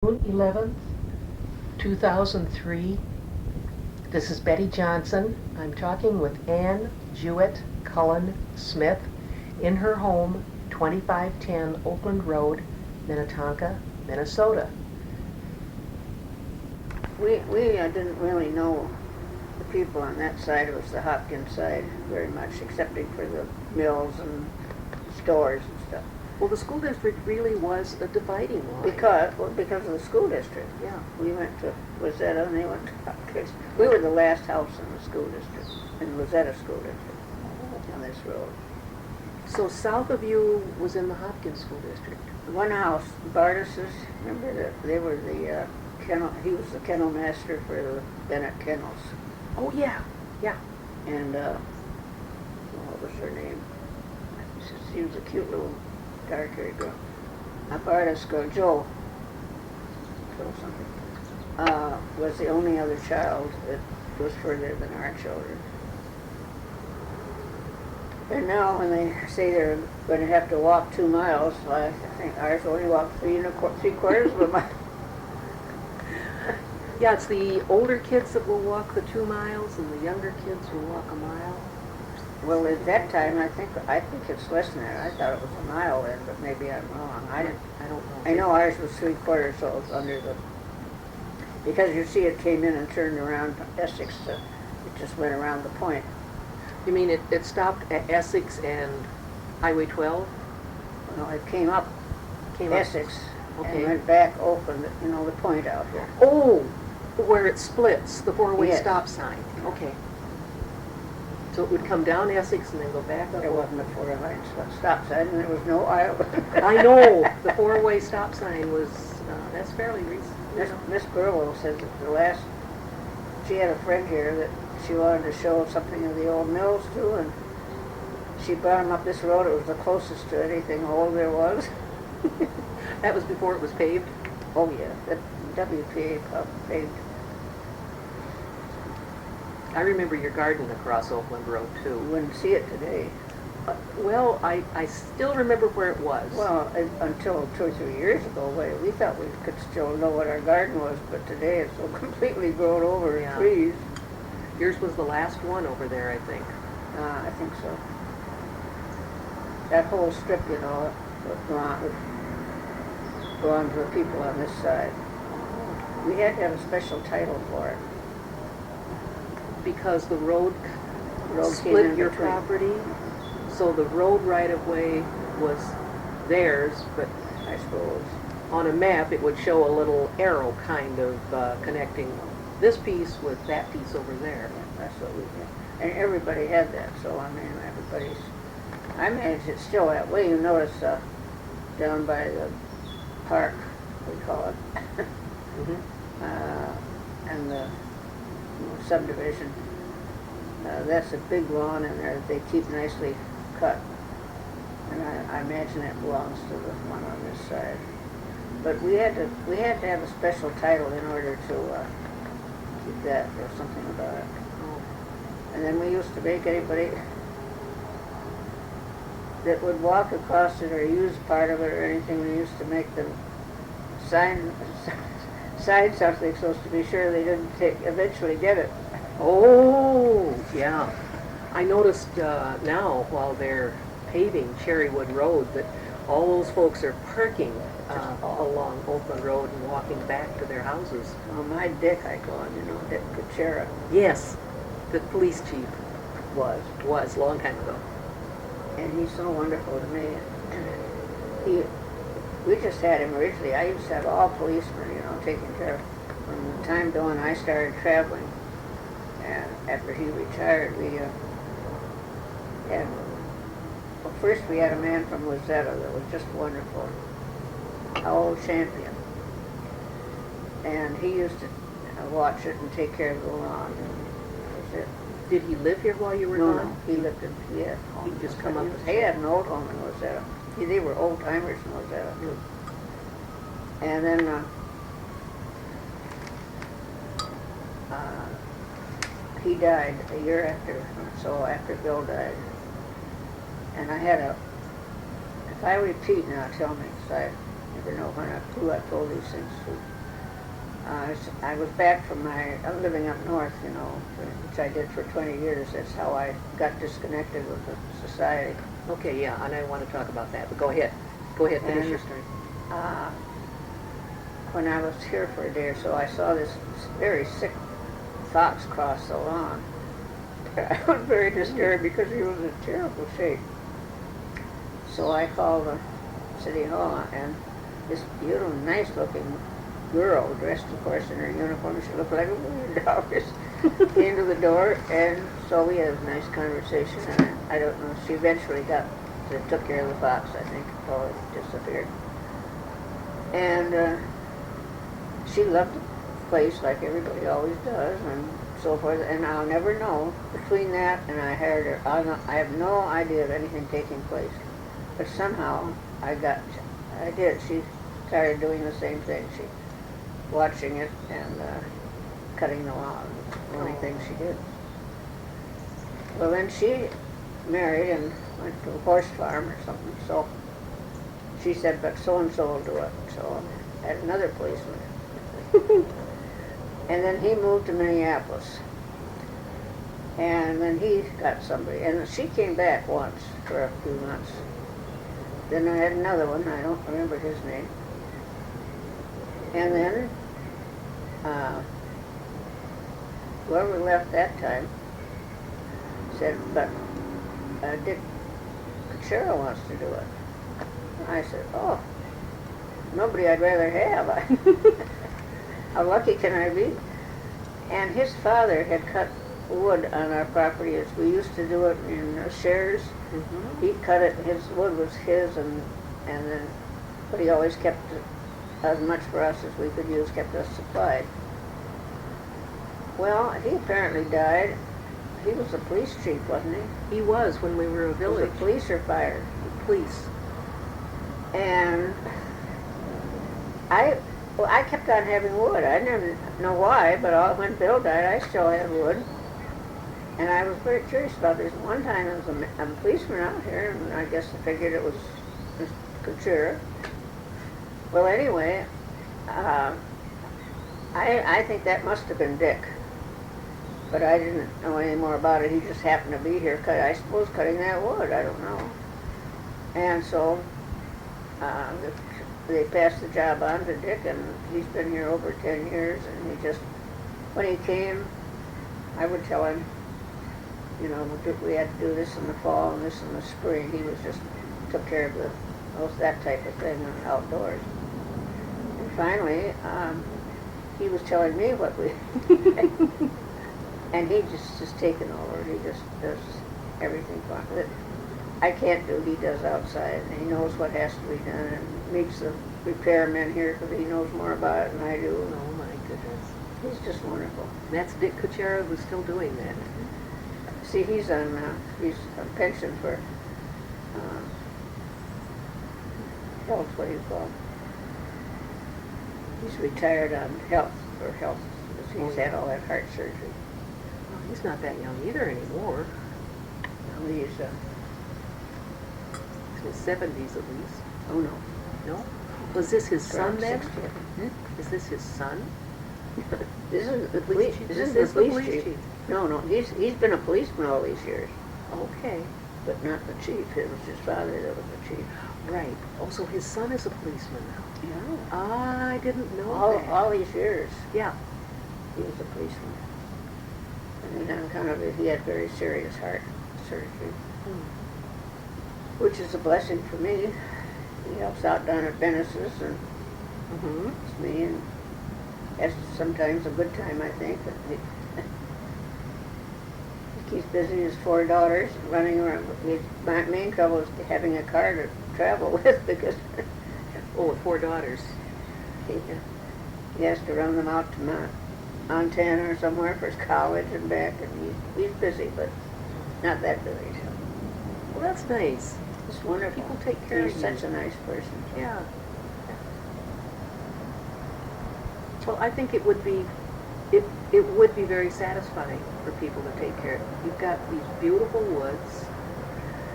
June 11th, 2003. This is Betty Johnson. I'm talking with Ann Jewett Cullen Smith in her home, 2510 Oakland Road, Minnetonka, Minnesota. We didn't really know the people on that side. It was the Hopkins side very much, excepting for the mills and stores and stuff. Well, the school district really was a dividing line. Because of the school district. Yeah. We went to Wayzata and they went to Hopkins. We were the last house in the school district, in the Wayzata school district, on this road. So south of you was in the Hopkins school district. One house, Bardis's, remember that they were the kennel. He was the kennel master for the Bennett Kennels. Oh yeah, yeah. And what was her name? She was a cute little dark-haired girl. Bardis girl, Joe something, was the only other child that was further than our children. And now when they say they're going to have to walk 2 miles, I think ours only walked 3.75 of a mile. Yeah, it's the older kids that will walk the 2 miles and the younger kids will walk a mile. Well, at that time, I think it's less than that. I thought it was a mile then, but maybe I'm wrong. I don't know. I know ours was 3/4, so it was under the. Because you see, it came in and turned around Essex. It just went around the point. You mean it stopped at Essex and Highway 12? No, it came up Essex Okay. and went back open. The point out here. Oh, where it splits, the four-way Yes. stop sign. Okay. So it would come down Essex and then go back up? There wasn't a four-lane stop sign, and there was no aisle. I know. The four-way stop sign was, that's fairly recent. Miss Burlow says that she had a friend here that she wanted to show something of the old mills to, and she brought him up this road. It was the closest to anything old there was. That was before it was paved? Oh yeah, that WPA paved. I remember your garden across Oakland Road, You too. wouldn't see it today. Well, I still remember where it was. Well, until 2 or 3 years ago, we thought we could still know what our garden was, but today it's so completely grown over in trees. Yours was the last one over there, I think. I think so. That whole strip, would go on to the people on this side. We had to have a special title for it. Because the road Came split in your between. property, so the road right-of-way was theirs, but I suppose. on a map it would show a little arrow kind of connecting this piece with that piece over there. Yeah, that's what we did. And everybody had that, so I manage it's still that way. You notice down by the park, we call it, and the subdivision, that's a big lawn in there that they keep nicely cut. And I imagine it belongs to the one on this side. But we had to have a special title in order to keep that, or something about it. And then we used to make anybody that would walk across it or use part of it or anything, we used to make them sign something so as to be sure they didn't eventually get it. Oh, yeah. I noticed now while they're paving Cherrywood Road that all those folks are parking along Oakland Road and walking back to their houses. Well, my Dick, I call him, Dick Kuchera. Yes, the police chief Was. long time ago. And he's so wonderful to me. We just had him originally. I used to have all policemen, taking care of. From the time when I started traveling, and after he retired, we had. Well, first we had a man from Wayzata that was just wonderful, an old champion, and he used to watch it and take care of the lawn. And that was it. Did he live here while you were No, gone? he lived in, yeah. He'd just come up and He had an old home in Wayzata. They were old timers in Wayzata. And then he died a year after Bill died. And I had if I repeat now, tell me, because I never know who I told these things to. I was back from living up north, you know, which I did for 20 years. That's how I got disconnected with the society. Okay, yeah, and I want to talk about that, but go ahead. Go ahead, finish And, your story. When I was here for a day or so, I saw this very sick fox cross the lawn. I was very disturbed because he was in terrible shape. So I called the city hall, and this beautiful, nice-looking girl, dressed, of course, in her uniform, she looked like $1,000,000, came to the door, and so we had a nice conversation, and I don't know, she eventually took care of the fox, I think, until it disappeared. And she loved the place like everybody always does, and so forth, and I'll never know, between that and I hired her, I have no idea of anything taking place, but somehow I did. She started doing the same thing. She watching it and cutting the lawn. The only thing she did. Well, then she married and went to a horse farm or something. So she said, but so and so will do it. So I had another policeman. And then he moved to Minneapolis. And then he got somebody. And she came back once for a few months. Then I had another one. I don't remember his name. And then whoever left that time said, but Dick Kuchera wants to do it. I said, oh, nobody I'd rather have. How lucky can I be? And his father had cut wood on our property as we used to do it in shares. Mm-hmm. He cut it, his wood was his, and then, but he always kept it as much for us as we could use, kept us supplied. Well, he apparently died. He was the police chief, wasn't he? He was when we were a village. Was the police or fire? The police. And I kept on having wood. I didn't know why, but when Bill died, I still had wood. And I was very curious about this. One time there was a policeman out here, and I guess I figured it was Mr. Kuchera. Well, anyway, I think that must have been Dick. But I didn't know any more about it. He just happened to be here, I suppose, cutting that wood. I don't know. And so they passed the job on to Dick, and he's been here over 10 years, and he just, when he came, I would tell him, you know, we had to do this in the fall and this in the spring. He was just took care of that type of thing outdoors. And finally, he was telling me what we, and he just taken over. He just does everything that I can't do. He does outside, and he knows what has to be done, and meets the repairmen here because he knows more about it than I do. Oh my goodness. He's just wonderful. That's Dick Kuchera who's still doing that. See, he's on pension for health, what do you call it? He's retired on health, because he's had all that heart surgery. Well, he's not that young either anymore. No, he's in his 70s at least. oh no. No? Was this his son then? 60. Is this his son? This isn't the police chief. This is the police chief. No, he's been a policeman all these years, Okay. but not the chief. It was his father that was the chief. Right. Oh, so his son is a policeman now. Yeah. I didn't know that. All these years, Yeah. he was a policeman. And then he had very serious heart surgery, which is a blessing for me. He helps out down at Venice's, and it's me, and has sometimes a good time, I think. But he keeps busy. His 4 daughters running around. My main trouble is having a car to travel with, because Oh, with 4 daughters. he has to run them out to Montana or somewhere for his college and back, and he's busy, but not that busy. So. Well, that's nice. It's wonderful. People take care of He's you. such a nice person. Yeah. Well, I think it would be very satisfying for people to take care of. You've got these beautiful woods.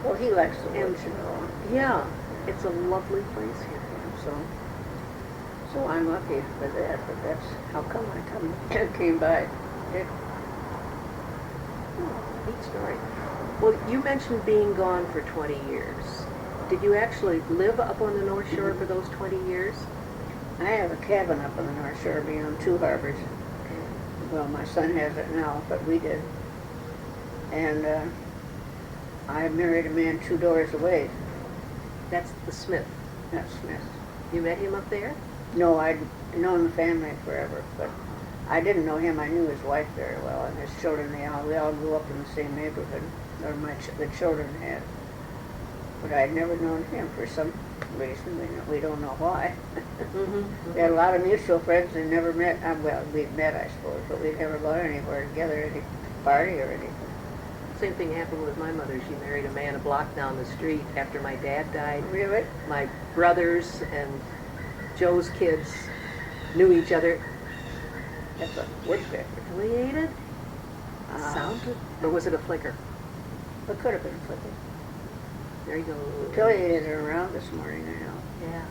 Well, he likes the woods, you know. Yeah, it's a lovely place here. So I'm lucky for that, but that's how come came by. It, Neat story. Well, you mentioned being gone for 20 years. Did you actually live up on the North Shore for those 20 years? I have a cabin up on the North Shore beyond two harbors. Well, my son has it now, but we did. And I married a man 2 doors away. That's the Smith. That's Smith. You met him up there? No, I'd known the family forever, but I didn't know him. I knew his wife very well, and his children. We all grew up in the same neighborhood, or the children had. But I'd never known him for some reason. We don't know why. We had a lot of mutual friends and never met. Well, we'd met, I suppose, but we'd never gone anywhere together, any party or anything. Same thing happened with my mother. She married a man a block down the street after my dad died. Really? My brothers and Joe's kids knew each other. That's a woodpecker. Affiliated? Sounded? Or was it a flicker? It could have been a flicker. There you go. Affiliated are around this morning, I know. Yeah.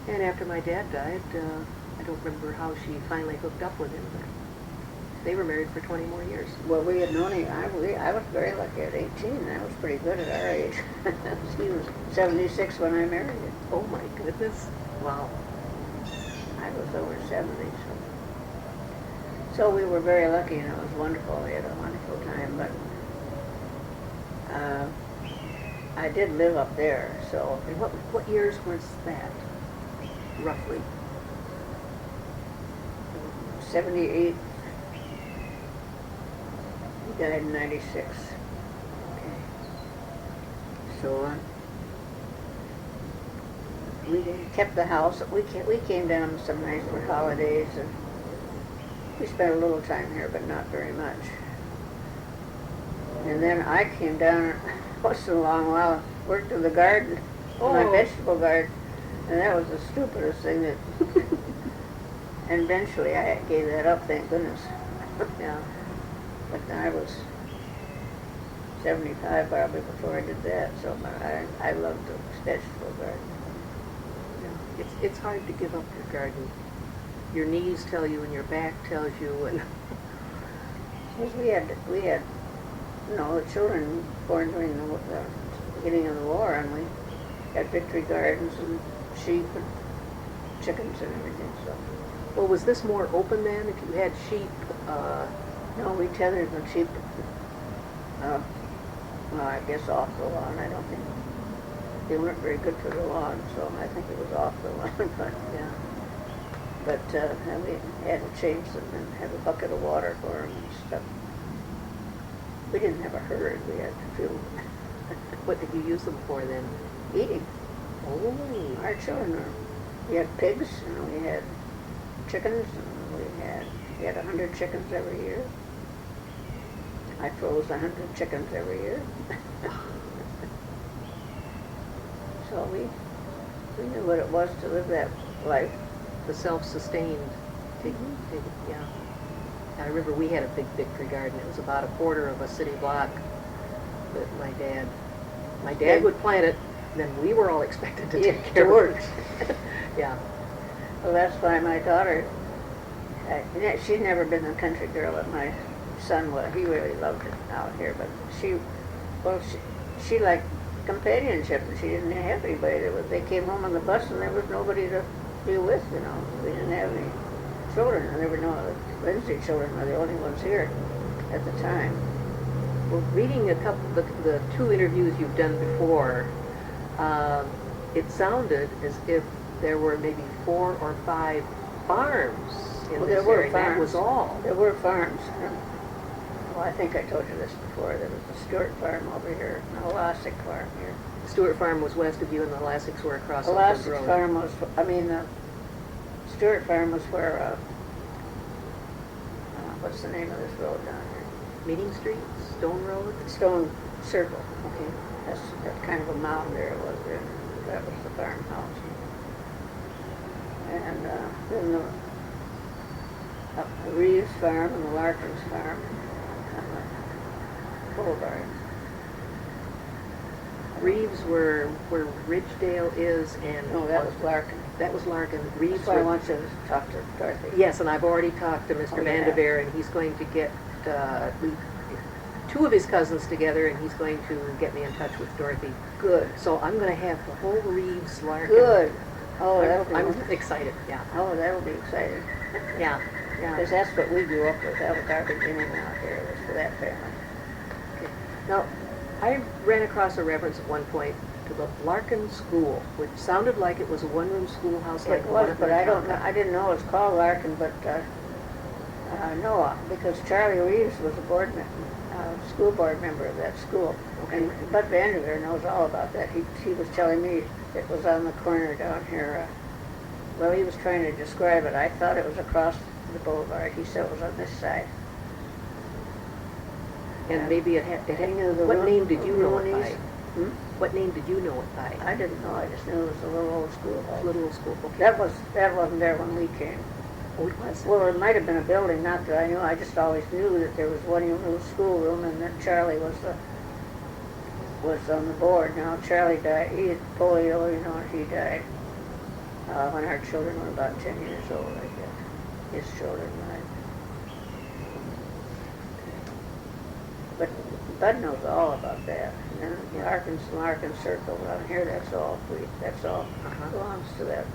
And after my dad died, I don't remember how she finally hooked up with him, but they were married for 20 more years. Well, we had known him. I was very lucky at 18. I was pretty good at our age. He was 76 when I married him. Oh my goodness. Wow. I was over 70, so we were very lucky, and it was wonderful. We had a wonderful time, but I did live up there, so. And what years was that, roughly? 78. He died in 96. Okay. So we kept the house. We came down some nights for holidays, and we spent a little time here, but not very much. And then I came down once in a long while, worked in the garden, my vegetable garden, and that was the stupidest thing that. And eventually I gave that up, thank goodness. Yeah. But I was 75 probably before I did that, so I loved the vegetable garden. Yeah. It's hard to give up your garden. Your knees tell you and your back tells you, and Yes, we had, the children born during the beginning of the war, and we had victory gardens and sheep and chickens and everything, so. well, was this more open then? If you had sheep, No, we tethered the sheep, well, I guess off the lawn. I don't think, they weren't very good for the lawn, so I think it was off the lawn, but, yeah. But and we had to change them and have a bucket of water for them and stuff. We didn't have a herd, we had a few. What did you use them for then? Eating. Oh. Our children we had pigs, and we had chickens, and we had 100 chickens every year. I froze 100 chickens every year. So we knew what it was to live that life. The self-sustained, yeah. I remember we had a big victory garden. It was about a quarter of a city block that my dad would plant it, and then we were all expected to take care of it. Yeah. Well, that's why my daughter, she's never been a country girl, but my son was. He really loved it out here, but she liked companionship, and she didn't have anybody. They came home on the bus, and there was nobody to be with, We didn't have any children, and there were no other. Lindsay children were the only ones here at the time. Well, reading the 2 interviews you've done before, it sounded as if there were maybe 4 or 5 farms in this area. That was all. There were farms. Well, I think I told you this before. There was the Stewart farm over here, and the Elastic farm here. Stewart Farm was west of you, and the Elastics were across the road. Elastic farm was, the Stewart farm was where, what's the name of this road down here? Meeting Street, Stone Road? Stone Circle. Okay. That's kind of a mound there it was there. That was the farmhouse. And then the Reeves farm and the Larkins farm on the boulevard. Reeves where Ridgedale is, and No, that was Larkin. That was Larkin. Reeves. That's why I want you to talk to Dorothy. Yes, and I've already talked to Mr. Oh, Vanderveer, and he's going to get two of his cousins together, and he's going to get me in touch with Dorothy. Good. So I'm going to have the whole Reeves Larkin. Good. Oh, that'll be I'm excited. Yeah. Oh, that'll be exciting. Yeah. Yeah. Because that's what we grew up with. That was our beginning out here, was for that family. Okay. Now, I ran across a reference at one point to the Larkin School, which sounded like it was a one-room schoolhouse like It the one was, at but I don't know. Minnetonka. I didn't know it was called Larkin, but no, because Charlie Reeves was a school board member of that school. Okay. And Bud Vanderveer knows all about that. He was telling me it was on the corner down here. Well, he was trying to describe it. I thought it was across the boulevard. He said it was on this side. And maybe it had, what name did you know it by? What name did you know it by? I didn't know. I just knew it was a little old schoolhouse. Little old school. Okay. That wasn't there when we came. Oh, it was. Well, it might have been a building, not that I knew. I just always knew that there was one little schoolroom, and that Charlie was on the board. Now Charlie died. He had polio, you know, and he died when our children were about 10 years old. I guess his children died. But Bud knows all about that. And then Larkin Circle down here, that's all belongs to that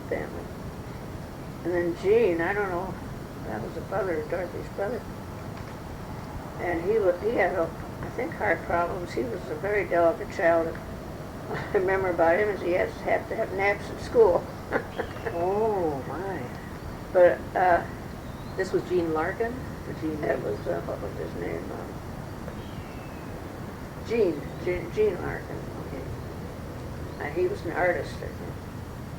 family. And then Gene, I don't know, that was a brother, Dorothy's brother. And he had, I think, heart problems. He was a very delicate child. I remember about him is he had to have naps at school. Oh, my. But This was Gene Larkin? Or Gene? that was, what was his name? Gene Larkin. Okay. And he was an artist, I think.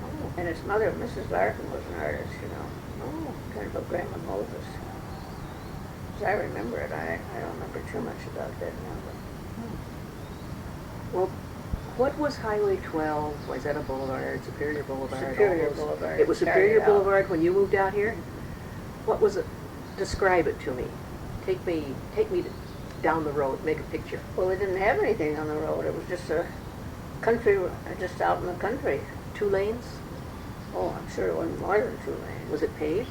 Oh. And his mother, Mrs. Larkin, was an artist, you know. Oh. Kind of a Grandma Moses. As I remember it, I don't remember too much about that now. Well, what was Highway 12? Was that a boulevard, Superior Boulevard? Superior Boulevard. It was Started Superior out. Boulevard when you moved out here? What was it? Describe it to me. Take me down the road, make a picture. Well, we didn't have anything on the road. It was just a country, just out in the country. 2 lanes? Oh, I'm sure it wasn't more than 2 lanes. Was it paved?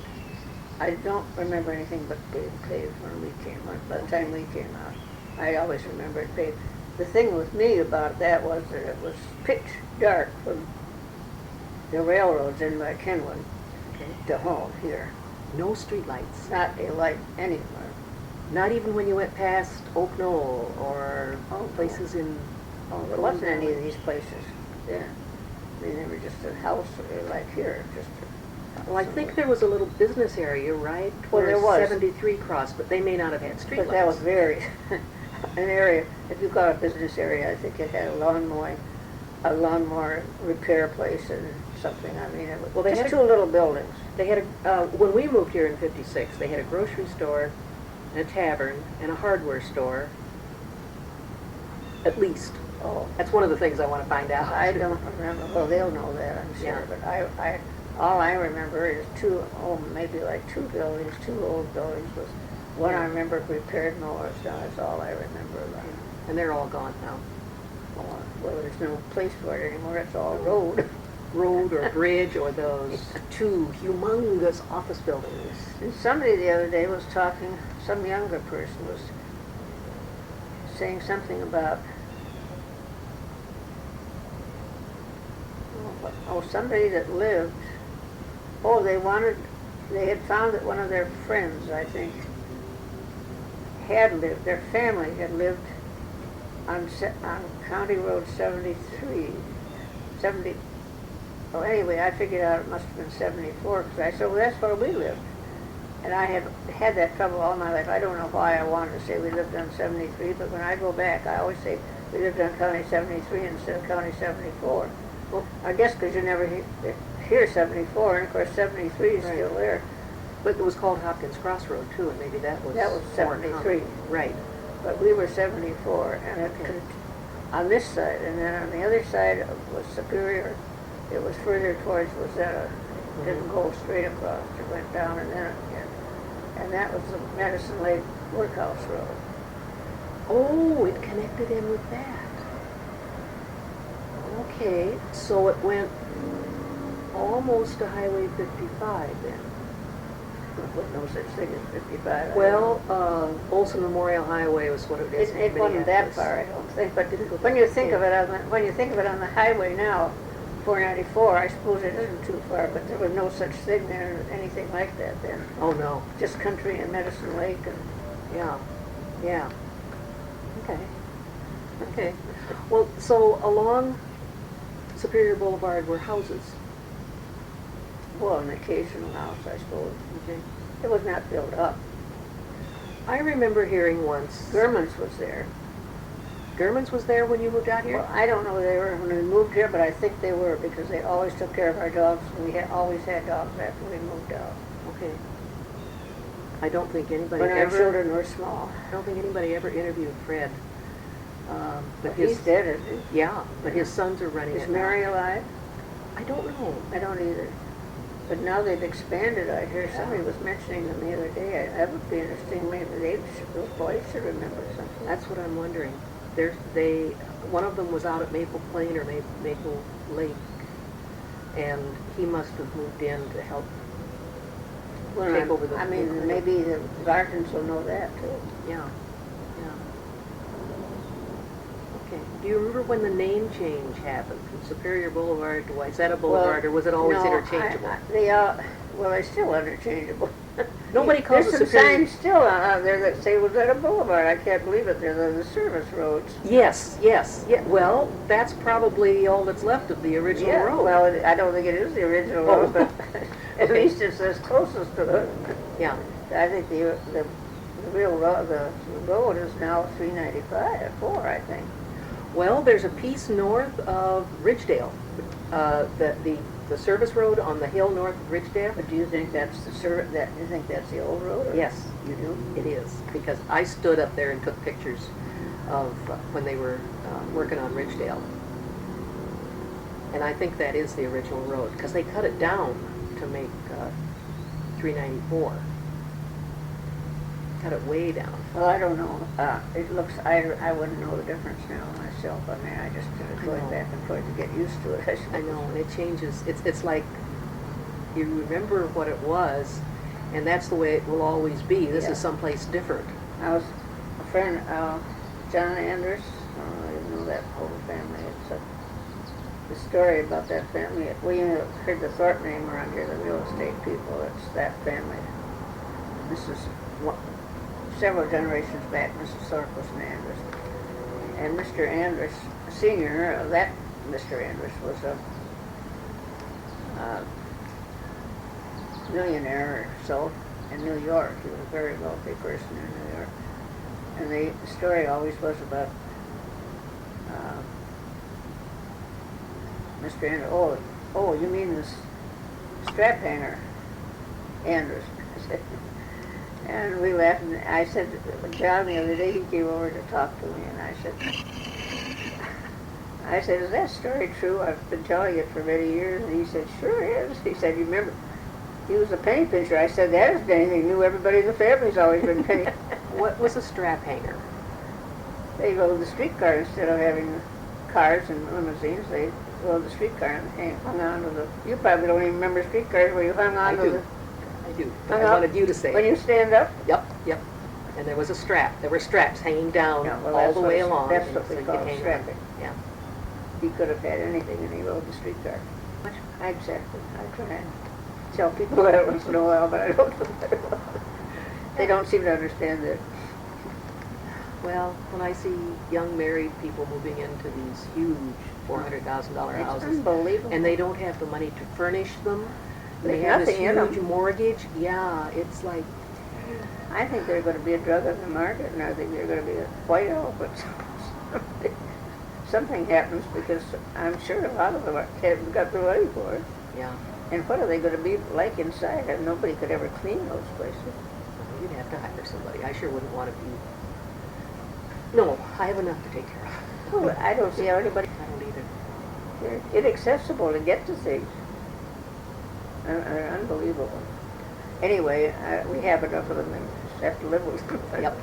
I don't remember anything but being paved when we came, by the time we came out. I always remember it paved. The thing with me about that was that it was pitch dark from the railroads in by Kenwood to home here. No street lights. Not a light anywhere. Not even when you went past Oak Knoll or places in... Oh, there wasn't any of these places. Yeah. They were just a house like here, just... Well, I think there was a little business area right Well, where there was. 73 crossed, but they may not have had street But lights. that was very, an area, if you got a business area, I think it had a lawnmower repair place and something. I mean, it was just 2 little buildings. They had when we moved here in '56, they had a grocery store, and a tavern, and a hardware store. At least. Oh, That's one of the things I want to find out. I don't remember. Well, they'll know that, I'm sure. Yeah. But all I remember is maybe like 2 buildings, 2 old buildings. Was one I remember repaired mowers. That's all I remember about. And they're all gone now. Well, there's no place for it anymore. It's all road. Road or bridge or those 2 humongous office buildings. And somebody the other day was talking, some younger person was saying something about, somebody that lived, they had found that one of their friends, I think, had lived, their family had lived on County Road 73, well, anyway, I figured out it must have been 74, because I said, well, that's where we lived. And I have had that trouble all my life. I don't know why I wanted to say we lived on 73, but when I go back, I always say we lived on County 73 instead of County 74. Well, I guess because you never hear 74, and of course 73 is still there. But it was called Hopkins Crossroad too, and maybe that was... That was 73. Right. But we were 74, and on this side, and then on the other side was Superior. It was further towards Rosetta. It didn't go straight across. It went down and then again. And that was the Medicine Lake Workhouse Road. Oh, it connected in with that. Okay, so it went almost to Highway 55 then. With no such thing as 55. Well, Olson Memorial Highway was what it is. It wasn't that far, I don't think, but when you think of it on the highway now, 494, I suppose it isn't too far, but there was no such thing there, anything like that then. Oh, no. Just country and Medicine Lake and... Yeah, yeah. Okay. Okay. Well, so along Superior Boulevard were houses. Well, an occasional house, I suppose. Okay. It was not built up. I remember hearing once. Germans was there. Germans was there when you moved out here? Well, I don't know they were when we moved here, but I think they were because they always took care of our dogs. We always had dogs after we moved out. Okay. I don't think anybody When our ever. children were small. I don't think anybody ever interviewed Fred. But He's dead, isn't he? Yeah, but his sons are running Is it now. Mary alive? I don't know. I don't either. But now they've expanded, I hear. Somebody was mentioning them the other day. That would be interesting. Maybe those boys should remember something. That's what I'm wondering. One of them was out at Maple Plain or Maple Lake, and he must have moved in to help take over the. I mean, maybe the Gardens will know that too. Yeah, yeah. Okay. Do you remember when the name change happened from Superior Boulevard to Wayzata Boulevard, or was it always interchangeable? They're still interchangeable. Nobody calls it There's some Superior. signs still out there that say Wayzata Boulevard. I can't believe it. They're the service roads. Yes, yes, yeah. Well, that's probably all that's left of the original road. Well, I don't think it is the original road, but at least it's as closest to it. Yeah. I think the real road, the road is now 395, 4, I think. Well, there's a piece north of Ridgedale, the service road on the hill north of Ridgedale. But do you think that's you think that's the old road? Or? Yes, you do. It is, because I stood up there and took pictures of when they were working on Ridgedale. And I think that is the original road, because they cut it down to make 394. Cut it way down. Well, I don't know. It looks, I wouldn't know the difference now myself. I mean, I just going back and forth to get used to it. I know, and it changes. It's like you remember what it was, and that's the way it will always be. This is someplace different. I was a friend, John Anders. I know that whole family. It's the story about that family. We heard the Thorpe name around here, the real estate people. It's that family. This is several generations back. Mrs. Thorpe was an Anders. And Mr. Anders, Sr., that Mr. Anders was a millionaire or so in New York. He was a very wealthy person in New York. And the story always was about Mr. Anders. Oh, you mean this strap hanger, Anders. And we laughed, and I said, John, the other day, he came over to talk to me, and I said, is that story true? I've been telling it for many years. And he said, sure is. He said, you remember, he was a penny pincher. I said, that isn't anything new. Everybody in the family's always been penny. What was a strap hanger? They rode the streetcar instead of having cars and limousines. They rode the streetcar and hung on to the, you probably don't even remember streetcars where you hung on to the, I do. I wanted you to say when it. you stand up? Yep. And there was a strap. There were straps hanging down all the way along. That's what they call strapping. Yeah. He could have had anything and he rode the streetcar. Exactly. I try and tell people that once in a while, but I don't know very well. They don't seem to understand it. Well, when I see young married people moving into these huge $400,000 houses, unbelievable. and they don't have the money to furnish them, they There's have this nothing in huge them. mortgage. Yeah, it's like, I think they're going to be a drug on the market, and I think they're going to be a white-out, but something happens because I'm sure a lot of them haven't got the money for it. yeah, And what are they going to be like inside? And nobody could ever clean those places. you'd have to hire somebody. I sure wouldn't want to be. No, I have enough to take care of. Oh, I don't see how anybody. I don't either. They're inaccessible to get to things. They're unbelievable. Anyway, we have enough of them and just have to live with them. Yep.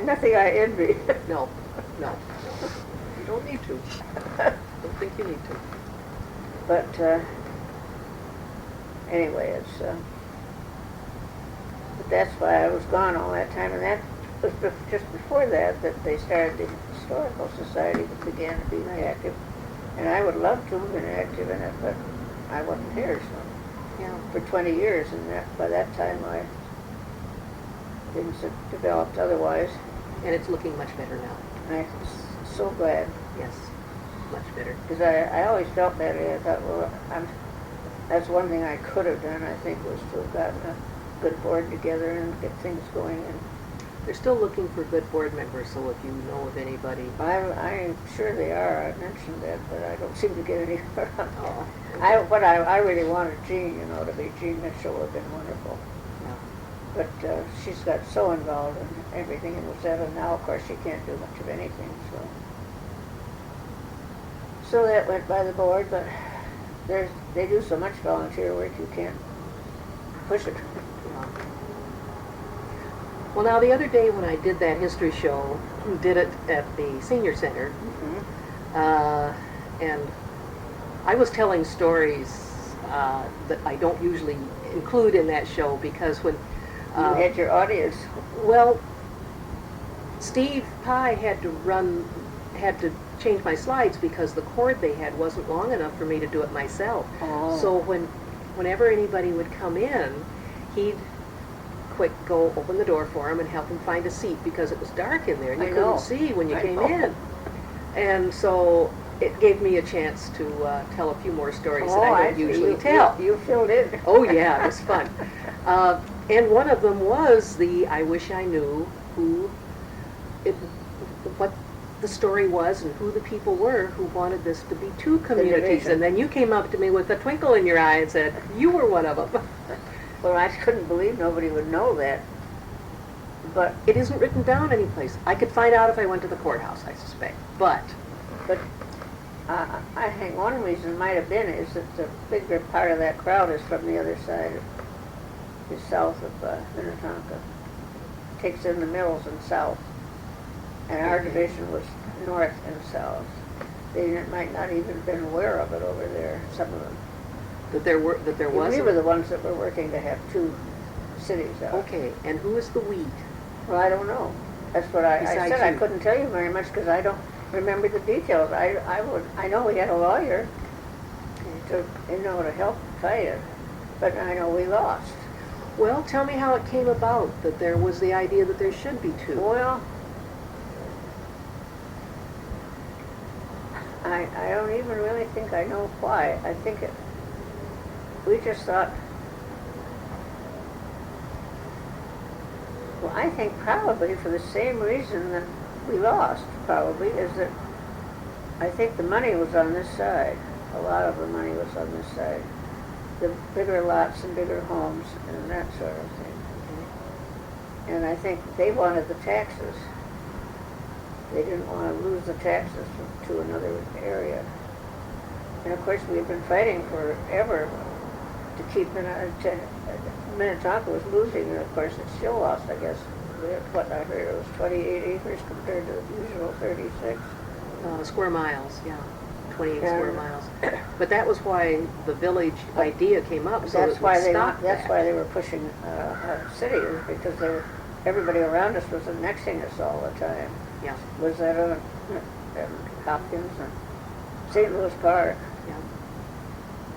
Nothing I envy. No. You don't need to. Don't think you need to. But anyway, it's, but that's why I was gone all that time, and that was just before that they started the Historical Society that began to be active. And I would love to have been active in it, but I wasn't here, so, for 20 years, and by that time things had developed otherwise. And it's looking much better now. I'm so glad. Yes, much better. Because I always felt that way. I thought, well, that's one thing I could have done, I think, was to have gotten a good board together and get things going. And they're still looking for good board members, so if you know of anybody. I'm sure they are. I mentioned that, but I don't seem to get anywhere. Oh, okay. I really wanted Jean, to be Jean Mitchell would have been wonderful. Yeah. But she's got so involved in everything in Rosetta now, of course, she can't do much of anything, so that went by the board, but they do so much volunteer work, you can't push it. Yeah. Well, now, the other day when I did that history show, did it at the senior center, and I was telling stories that I don't usually include in that show because when you had your audience. Well, Steve Pye had to change my slides because the cord they had wasn't long enough for me to do it myself. Oh. So whenever anybody would come in, he'd go open the door for him and help him find a seat because it was dark in there and you couldn't see when you came in. And so it gave me a chance to tell a few more stories that I don't usually tell. You filled in. Oh yeah, it was fun. And one of them was the I wish I knew what the story was and who the people were who wanted this to be two communities. And then you came up to me with a twinkle in your eye and said, you were one of them. Well, I couldn't believe nobody would know that. But it isn't written down anyplace. I could find out if I went to the courthouse, I suspect. But I think one reason might have been is that the bigger part of that crowd is from the other side, is south of Minnetonka. Takes in the mills and south. And our division was north and south. They might not even have been aware of it over there, some of them. That there was? We were the ones that were working to have two cities out. Okay, and who is the we? Well, I don't know. That's what I said. I couldn't tell you very much because I don't remember the details. I know we had a lawyer to help fight it, but I know we lost. Well, tell me how it came about that there was the idea that there should be two. Well, I don't even really think I know why. I think we just thought, well, I think probably for the same reason that we lost, probably, is that I think the money was on this side. A lot of the money was on this side. The bigger lots and bigger homes and that sort of thing. And I think they wanted the taxes. They didn't want to lose the taxes to another area. And of course we had been fighting forever to keep Minnetonka was losing, and of course it still lost, I guess. What I heard, it was 28 acres compared to the usual 36. Square miles, yeah. 28 square miles. But that was why the village idea came up, so that's why that's why they were pushing cities, because everybody around us was annexing us all the time. Yeah. Was that Hopkins and St. Louis Park. Yeah.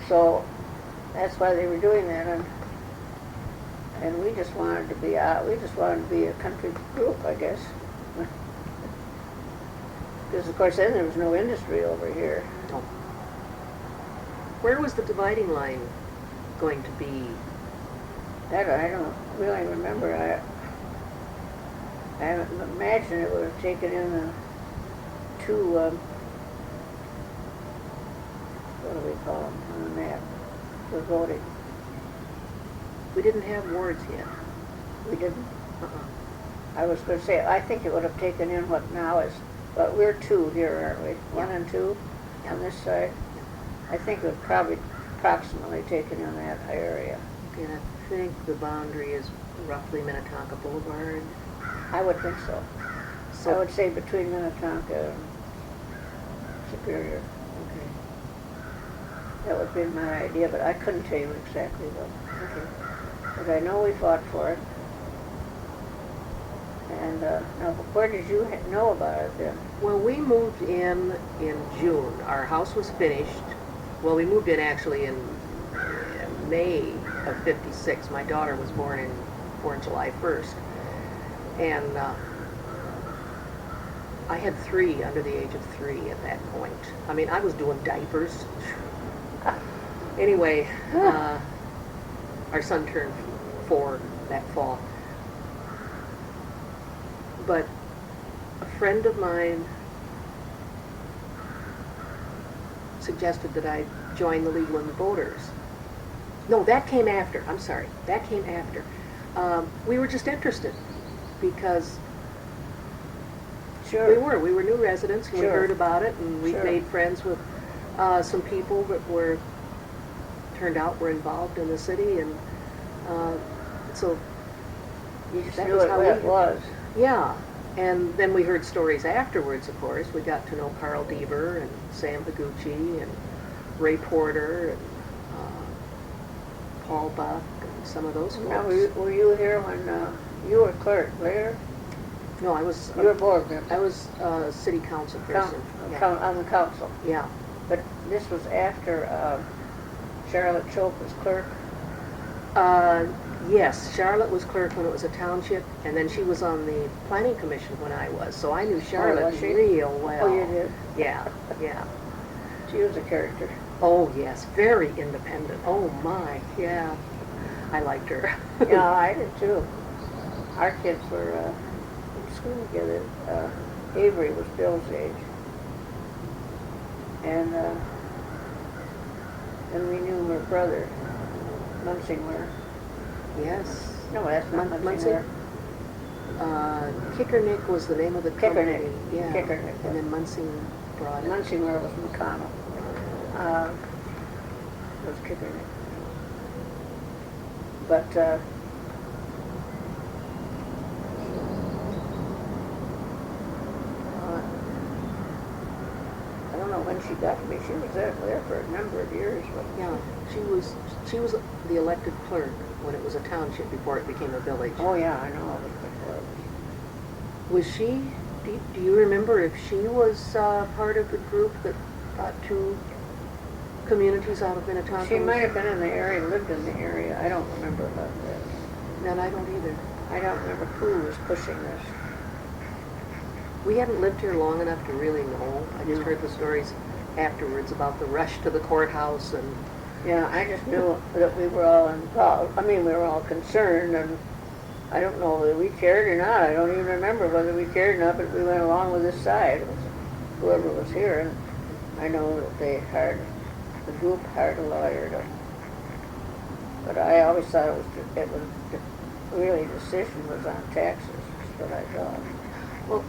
So that's why they were doing that, and we just wanted to be out. We just wanted to be a country group, I guess. Because of course then there was no industry over here. Oh. Where was the dividing line going to be? That I don't really remember. I imagine it would have taken in the two, what do we call them on the map, for voting. We didn't have wards yet. We didn't? I was going to say, I think it would have taken in what now is, but we're two here, aren't we? One and two on this side. I think it would probably approximately taken in that area. And I think the boundary is roughly Minnetonka Boulevard. I would think so. I would say between Minnetonka and Superior. Okay. That would be my idea, but I couldn't tell you exactly though. Okay. But I know we fought for it. And now, where did you know about it then? Well, we moved in June. Our house was finished. Well, we moved in actually in May of '56. My daughter was born July 1st. And I had 3 under the age of 3 at that point. I mean, I was doing diapers. Anyway, our son turned 4 that fall. But a friend of mine suggested that I join the League of Women Voters. No, that came after. I'm sorry. That came after. We were just interested because Sure. we were new residents, and Sure. we heard about it, and we Sure. made friends with some people that turned out were involved in the city, and so You just that knew was it how what it we- was. yeah. And then we heard stories afterwards, of course. We got to know Carl Deaver and Sam Higuchi and Ray Porter and Paul Buck and some of those folks. Now, were you here when you were clerk there? No, I was You were board member. I was city council person. On the council. Yeah. But this was after Charlotte Chope was clerk. Yes, Charlotte was clerk when it was a township, and then she was on the planning commission when I was. So I knew Charlotte was she? real well. Oh, you did? Yeah, yeah. She was a character. Oh yes, very independent. Oh my, yeah. I liked her. Yeah, I did too. Our kids were in school together. Avery was Bill's age. And then we knew her brother, Munsingler. Yes. No, that's not Munsingler. Kickernick was the name of the Kickernick. company. Yeah. Kickernick. And then Munsing brought it. Munsingler was McConnell. Was Kickernick. But I don't know when she got to me. She was there for a number of years. But Yeah, she was the elected clerk when it was a township before it became a village. oh yeah, I know. It was before. Was she? Do you remember if she was part of the group that got 2 communities out of Minnetonka? She might have been in the area, lived in the area. I don't remember about that. No, I don't either. I don't remember who was pushing this. We hadn't lived here long enough to really know. I just No. heard the stories afterwards about the rush to the courthouse and Yeah, I just knew that we were all involved. I mean, we were all concerned, and I don't know whether we cared or not. I don't even remember whether we cared or not, but we went along with this side. It was whoever was here, and I know that the group hired a lawyer to, but I always thought it was really decision was on taxes. That's what I thought. well,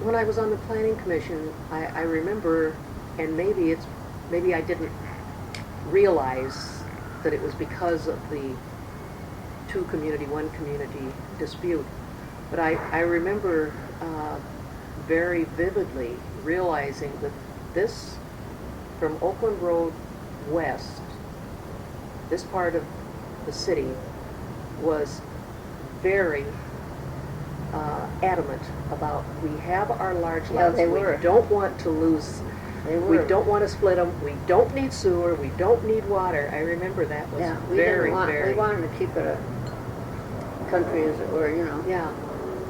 when I was on the planning commission, I remember, and maybe I didn't realize that it was because of the 2 community, 1 community dispute. But I remember very vividly realizing that this, from Oakland Road west, this part of the city was very adamant about we have our large Yeah, lots. they We were. don't want to lose. They We were. don't want to split them. We don't need sewer. We don't need water. I remember that was Yeah, we very, didn't want. very. We wanted to keep it a country, as it were, you know. Yeah.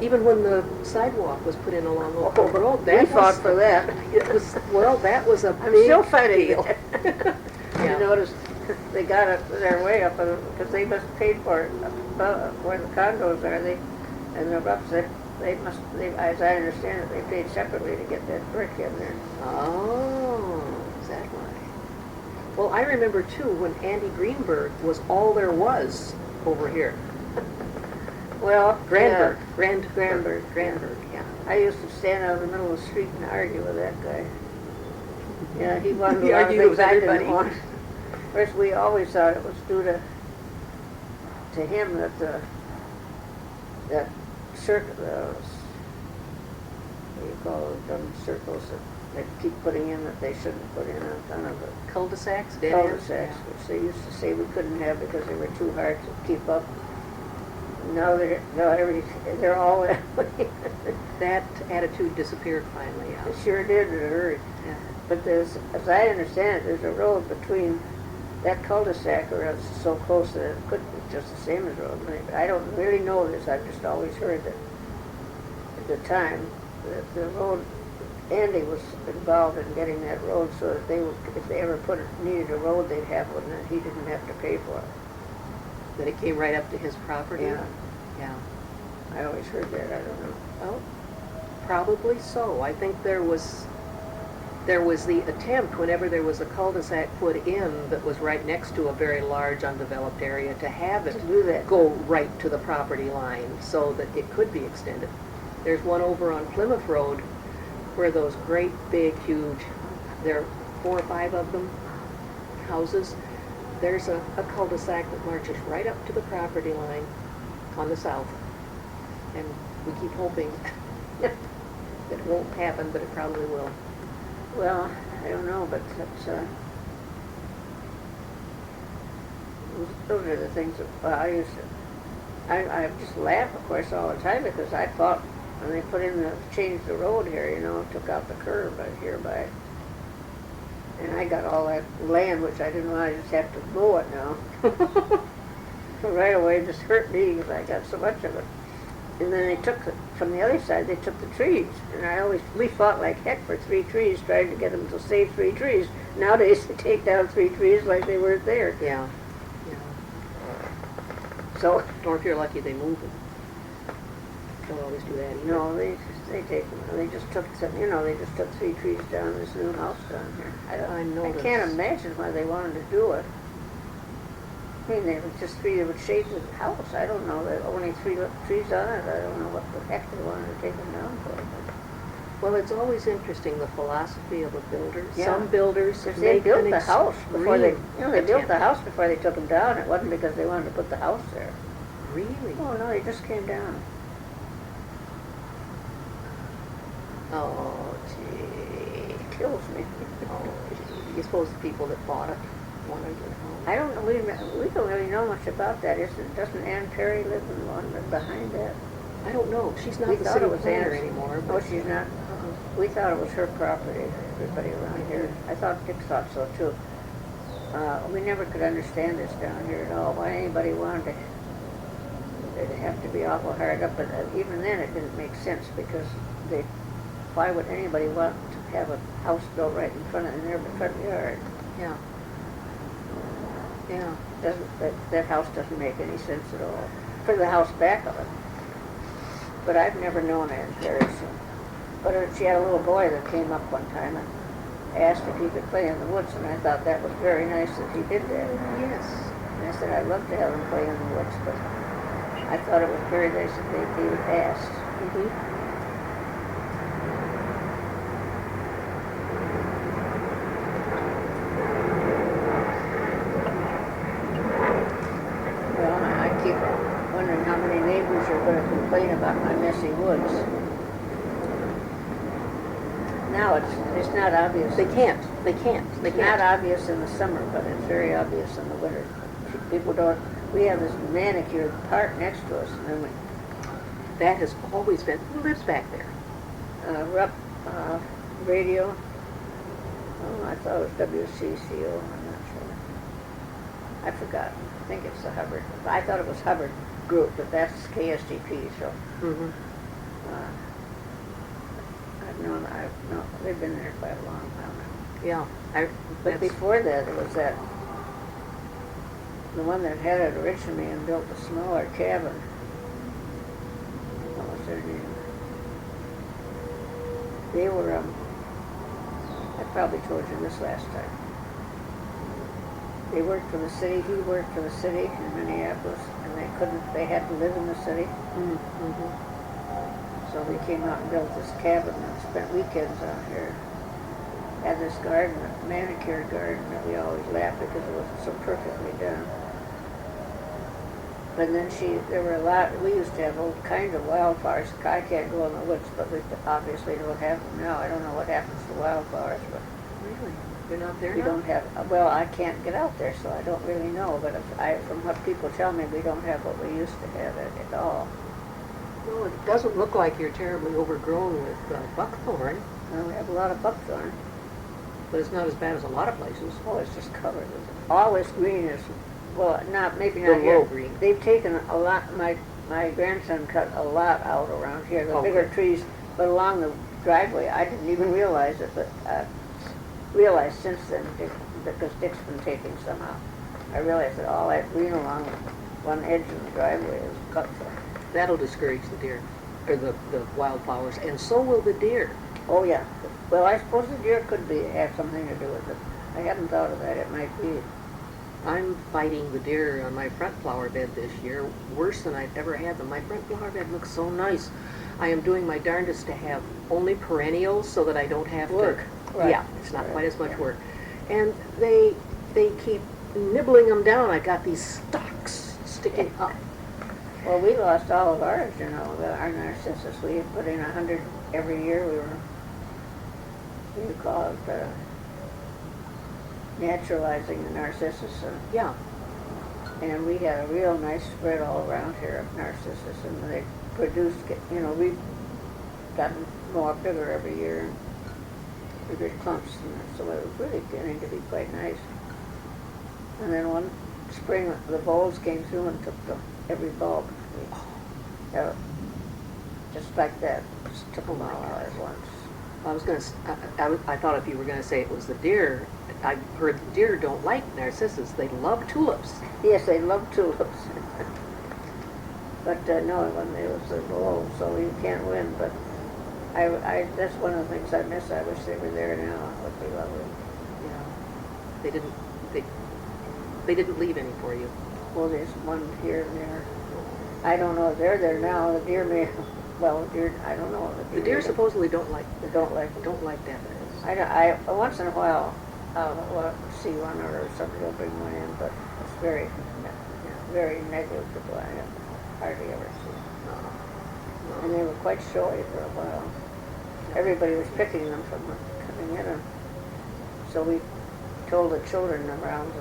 Even when the sidewalk was put in along Oh, Oakland Road, we that fought was, for that. it was, well, that was a I'm big still fighting deal. it. Yeah. You notice they got it their way up, because they must pay for it above where the condos are. And the roughs, as I understand it, they paid separately to get that brick in there. Oh, is that why? Well, I remember too when Andy Greenberg was all there was over here. Well, Granberg, Granberg, yeah. I used to stand out in the middle of the street and argue with that guy. Yeah, he wanted He a lot of argued things with I everybody. didn't want. Of course, we always thought it was due to him that that circle, what do you call them circles that they keep putting in that they shouldn't put in a ton of the Cul-de-sacs, dead ends? cul-de-sacs, which they used to say we couldn't have because they were too hard to keep up. Now they're all that way. That attitude disappeared finally, yeah. It sure did in a hurry. Yeah. But there's, as I understand it, there's a road between that cul-de-sac, or it's so close that it could be just the same as road. But I don't really know this. I've just always heard that at the time that the road, Andy was involved in getting that road so that they would, if they ever needed a road, they'd have one that he didn't have to pay for it. That it came right up to his property? Yeah. Yeah. I always heard that. I don't know. Well, probably so. I think there was the attempt, whenever there was a cul-de-sac put in that was right next to a very large undeveloped area, to have it To do that. go right to the property line so that it could be extended. There's one over on Plymouth Road where those great big huge, there are 4 or 5 of them, houses. There's a cul-de-sac that marches right up to the property line on the south. And we keep hoping that it won't happen, but it probably will. Well, I don't know, but that's, those are the things that, well, I used to, I just laugh, of course, all the time, because I thought when they put in changed the road here, you know, took out the curb right here by, and I got all that land, which I didn't know, I just have to mow it now. Right away, it just hurt me because I got so much of it. And then they took, from the other side, they took the trees. And we fought like heck for 3 trees, trying to get them to save 3 trees. Nowadays, they take down 3 trees like they weren't there. Yeah. So, Or if you're lucky, they move them. Don't always do that either. no, they take them. They just took some, you know, they just took 3 trees down this new house down here. I can't imagine why they wanted to do it. I mean, they were just 3 that would shade the house. I don't know. There were only 3 trees on it. I don't know what the heck they wanted to take them down for. Well, it's always interesting, the philosophy of a builder. Yeah. Some builders If they built the house before they, they built the attempt. house before they took them down. It wasn't because they wanted to put the house there. Really? Oh no, they just came down. Oh, gee. It kills me. Oh, gee. You suppose the people that bought it wanted it home? I don't know. We don't really know much about that. Doesn't Ann Perry live in the one behind that? I don't know. She's not We the thought city it was planner Ann's. anymore. Oh, But she's not. We thought it was her property. Everybody around here. I thought Dick thought so too. We never could understand this down here at all. Why anybody wanted to? It'd have to be awful hard up, but even then it didn't make sense because why would anybody want to have a house built right in front of their front yard? Yeah. Yeah. That house doesn't make any sense at all. For the house back of it. But I've never known Ann Perry. But she had a little boy that came up one time and asked if he could play in the woods, and I thought that was very nice that he did that. Yes. And I said, I'd love to have him play in the woods, but I thought it was very nice that they would ask. Mm-hmm. Well, I keep wondering how many neighbors are going to complain about my messy woods. Now it's not obvious. They can't. It's not obvious in the summer, but it's very obvious in the winter. People don't. We have this manicured park next to us, and then That has always been. Who lives back there? radio. Oh, I thought it was WCCO. I'm not sure. I forgot. I think it's the Hubbard. I thought it was Hubbard Group, but that's KSTP. So Mm-hmm. they've been there quite a long while now. Yeah. But before that, it was the one that had it originally and built a smaller cabin. What was their name? They were, I probably told you this last time. They worked for the city, he worked for the city in Minneapolis, and they had to live in the city. Mm-hmm. So we came out and built this cabin and spent weekends out here. Had this garden, a manicured garden that we always laughed because it was so perfectly done. But then there were a lot, we used to have all kinds of wildflowers. I can't go in the woods, but we obviously don't have them now. I don't know what happens to wildflowers, but Really? You're not there we now? don't have, well, I can't get out there, so I don't really know. But from what people tell me, we don't have what we used to have at all. Well, it doesn't look like you're terribly overgrown with buckthorn, Well, we have a lot of buckthorn. but it's not as bad as a lot of places. Oh, it's just covered with it. All this green is, well, maybe The not here. low green. They've taken a lot, my grandson cut a lot out around here, the bigger trees, but along the driveway, I didn't even realize it, but realized since then, because Dick's been taking some out. I realized that all that green along one edge of the driveway is cut for. That'll discourage the deer, or the wildflowers, and so will the deer. Oh, yeah. Well, I suppose the deer could have something to do with it. I hadn't thought of that. It might be. I'm fighting the deer on my front flower bed this year, worse than I've ever had them. My front flower bed looks so nice. I am doing my darndest to have only perennials so that I don't have Work. to... Right. Yeah, it's not Right. quite as much Yeah. work. And they keep nibbling them down. I got these stalks sticking up. Well, we lost all of ours, you know, our narcissus. We had put in 100 every year. We were, what do you call it, naturalizing the narcissus. Yeah. And we had a real nice spread all around here of narcissus. And they produced, you know, we've gotten more bigger every year. Bigger clumps. And so it was really getting to be quite nice. And then one spring, the voles came through and took every bulb. Just like that, just took them all out at once. I was going to, I thought if you were going to say it was the deer, I've heard the deer don't like narcissus. They love tulips. Yes, they love tulips. But no, when it was the voles, so you can't win. But that's one of the things I miss. I wish they were there now. It would be lovely. Yeah. They didn't leave any for you. Well, there's one here and there. I don't know if they're there now. The deer may, well, deer, I don't know. The deer supposedly don't like that. I once in a while, I'll see one or somebody will bring one in, but it's very, very negligible. I hardly ever see it. And they were quite showy for a while. Everybody was picking them from coming in, and so we told the children around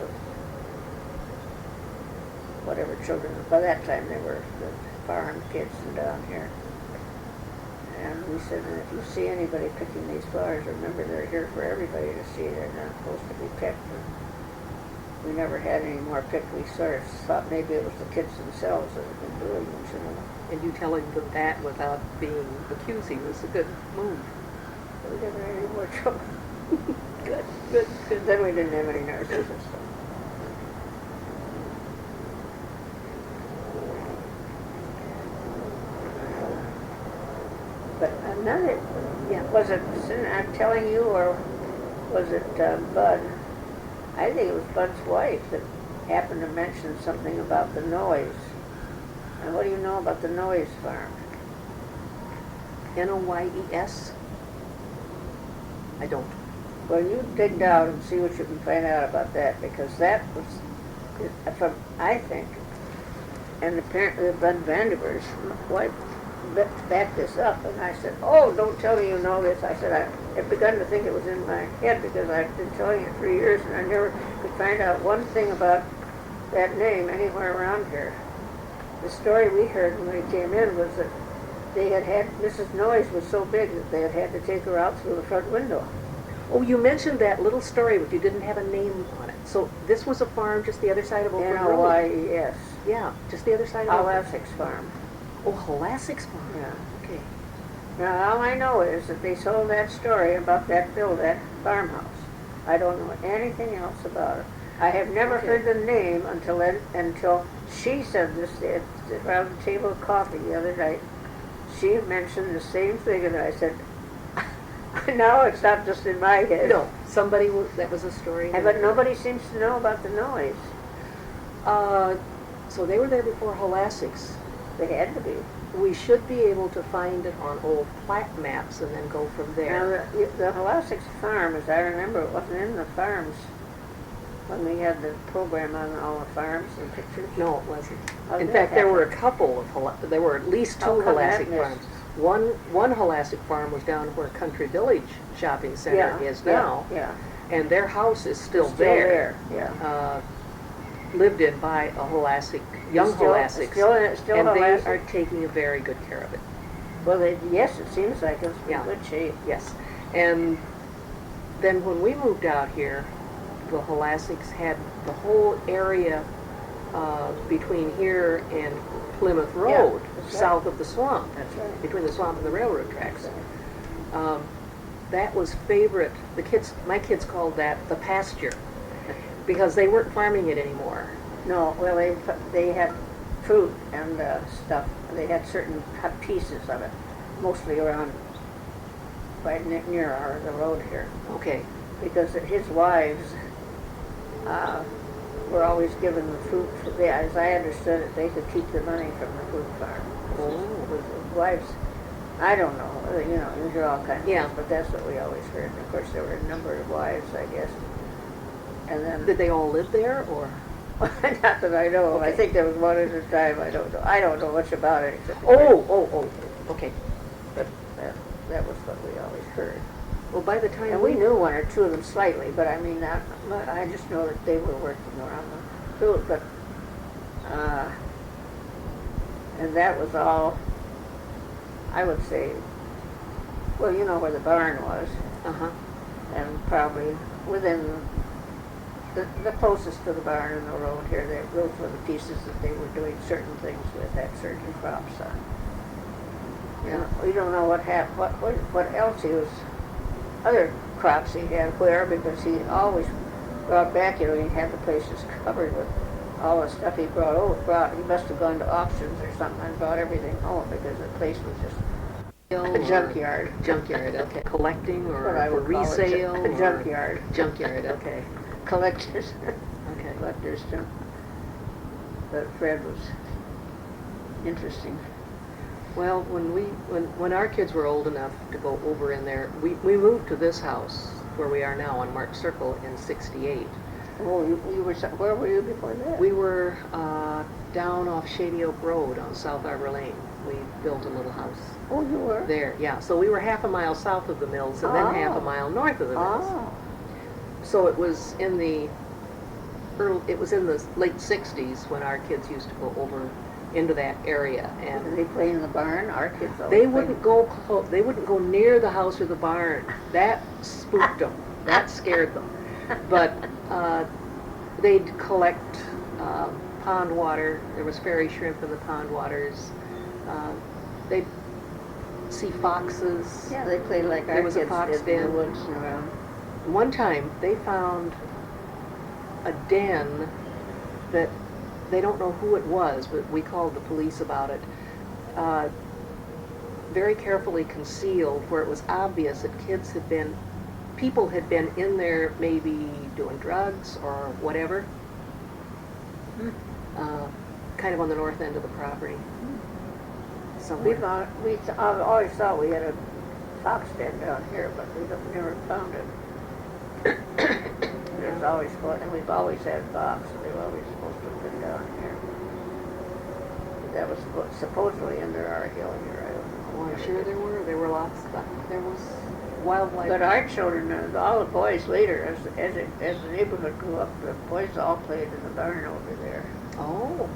whatever children, by that time they were the farm kids and down here. And we said, if you see anybody picking these flowers, remember they're here for everybody to see. They're not supposed to be picked. And we never had any more picked. We sort of thought maybe it was the kids themselves that had been doing them, you know. And you telling them that without being accusing was a good move. We never had any more trouble. Good. Then we didn't have any narcissus. So. But another, was it, I'm telling you, or was it Bud? I think it was Bud's wife that happened to mention something about the noise. And what do you know about the Noyes farm? Noyes? I don't. Well, you dig down and see what you can find out about that, because that was, I think, and apparently the Bud Vandiver's wife backed this up, and I said, oh, don't tell me you know this. I said, I had begun to think it was in my head because I've been telling it for years, and I never could find out one thing about that name anywhere around here. The story we heard when we came in was that they had Mrs. Noyes was so big that they had to take her out through the front window. Oh, you mentioned that little story, but you didn't have a name on it. So this was a farm just the other side of Oakland Road? N-O-Y-E-S. Yeah, just the other side of Oakland. Halasik's farm. Oh, Halasik's farm. Yeah. Okay. Now, all I know is that they told that story about that farmhouse. I don't know anything else about it. I have never heard the name until she said this around the table of coffee the other night. She mentioned the same thing, and I said, no, it's not just in my head. No, that was a story. But nobody seems to know about the noise. So they were there before Halasik's. They had to be. We should be able to find it on old plat maps and then go from there. Now, the Halasik's farm, as I remember, it wasn't in the farms when they had the program on all the farms and pictures? No, it wasn't. How In did fact, that there were a happen? couple of, there were at least How two come that Holacic missed? farms. One Holacic farm was down where Country Village Shopping Center Yeah, is yeah, now, Yeah. and their house is still Still there. Yeah. Lived in by a Holacic, young Holacics, Still and they Holacic? are taking a very good care of it. Well, yes, it seems like it's in Yeah. good shape. Yes, and then when we moved out here, the Holacics had the whole area between here and Plymouth Road, that's right. south of the swamp, That's right. between the swamp and the railroad tracks. That was favorite. My kids called that the pasture, because they weren't farming it anymore. No, well, they had fruit and stuff. They had certain pieces of it, mostly around right near the road here, Okay. because his wives were always given the fruit. As I understood it, they could keep the money from the fruit farm. Oh. His wives, I don't know. You hear all kinds of Yeah. things, but that's what we always heard. And of course, there were a number of wives, I guess. And then Did they all live there, or? not that I know. I Okay. think there was one at a time. I don't know. I don't know much about it except Oh. Okay. but that was what we always heard. Well, by the time And we knew one or two of them slightly, but I mean, I just know that they were working around the fruit. But and that was all. I would say, well, you know where the barn was, and probably within the closest to the barn and the road here, those were the pieces that they were doing certain things with, had certain crops on. Yeah. We don't know what happened, what else other crops he had where, because he always brought back, he had the places covered with all the stuff he brought. He must have gone to auctions or something and brought everything home, because the place was just a junkyard. Junkyard, okay. Collecting What or I for would call it, resale? a or- junkyard. Junkyard, okay. Collectors. Okay. Collectors too. But Fred was interesting. Well, when our kids were old enough to go over in there, we moved to this house where we are now on March Circle in '68. Oh, where were you before that? We were down off Shady Oak Road on South Arbor Lane. We built a little house Oh, you were? there, yeah. So we were half a mile south of the mills and then half a Oh. mile north of the mills. Oh. So it was in the late '60s when our kids used to go over into that area, Did and they play in the barn? Our kids always they played. wouldn't go they wouldn't go near the house or the barn. That spooked them. That scared them. But they'd collect pond water. There was fairy shrimp in the pond waters. They'd see foxes. Yeah, they played like our There was a kids fox did in the den. woods and around. One time they found a den that they don't know who it was, but we called the police about it. Very carefully concealed, where it was obvious that people had been in there maybe doing drugs or whatever. Kind of on the north end of the property. Somewhere. I've always thought we had a fox den down here, but never found it. There's always and we've always had fox. They've always supposed to have been down here. That was supposedly under our hill here. I don't know. Oh, I'm sure there were. There were lots. There was wildlife. But our children, all the boys later, as the neighborhood grew up, the boys all played in the barn over there. Oh.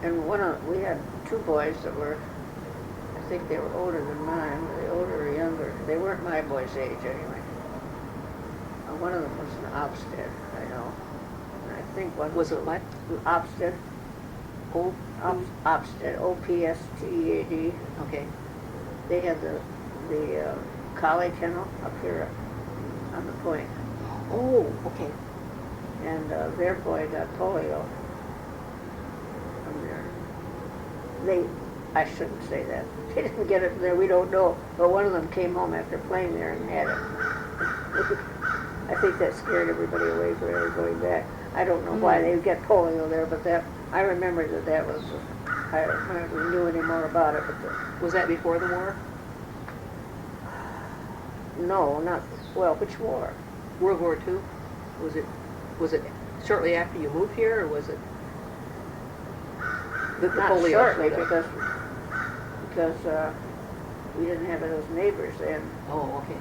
And we had two boys that were, I think they were older than mine. Were they older or younger? They weren't my boys' age anyway. One of them was an Opstead, I know. And I think one Was it what? Opstead. Oh. Opstead, O-P-S-T-E-A-D. Okay. They had the collie kennel up here on the point. Oh, okay. And their boy got polio from there. I shouldn't say that. They didn't get it from there, we don't know. But one of them came home after playing there and had it. I think that scared everybody away from ever going back. I don't know why they get polio there, but I remember that was, I don't know if we knew any more about it, but Was that before the war? no, not, well, which war? World War II? Was it shortly after you moved here, or was it that the Not polio shortly, showed up? because we didn't have those neighbors then. Oh, okay.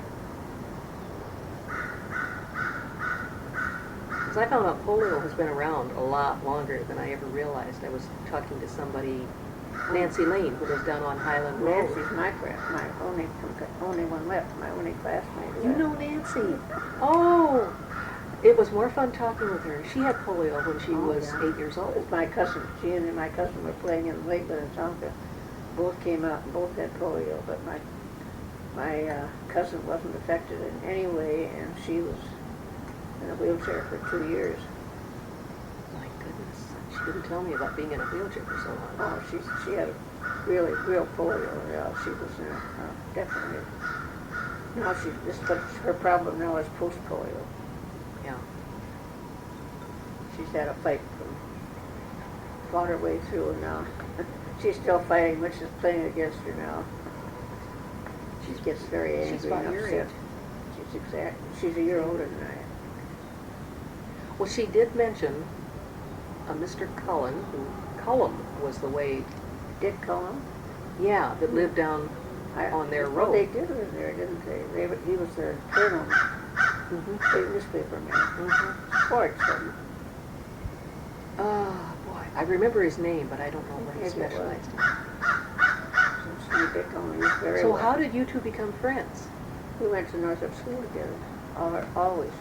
Because I found out polio has been around a lot longer than I ever realized. I was talking to somebody, Nancy Lane, who lives down on Highland Road. Nancy's my only one left, my only classmate. You know Nancy? Oh, it was more fun talking with her. She had polio when she was yeah. 8 years old. My cousin, she and my cousin were playing in Lake Minnetonka. Both came out and both had polio, but my cousin wasn't affected in any way, and she was in a wheelchair for 2 years. My goodness, she didn't tell me about being in a wheelchair for so long. Oh, she had a real polio. Yeah, she was definitely. Now but her problem now is post-polio. Yeah. She's had a fight, fought her way through, and now she's still fighting, which is playing against her now. She gets very angry She's about and your upset. age. She's a year older than I am. Well, she did mention a Mr. Cullen, who Cullen was the way, Did Cullen? yeah, that lived down on their road. Well, they did live there, didn't they? He was the colonel, big newspaper man. Sports, wasn't he? Oh, boy. I remember his name, but I don't know what he Maybe it was. specialized in. Since he did Cullen, he was very So well. how did you two become friends? We went to Northrop School together, always.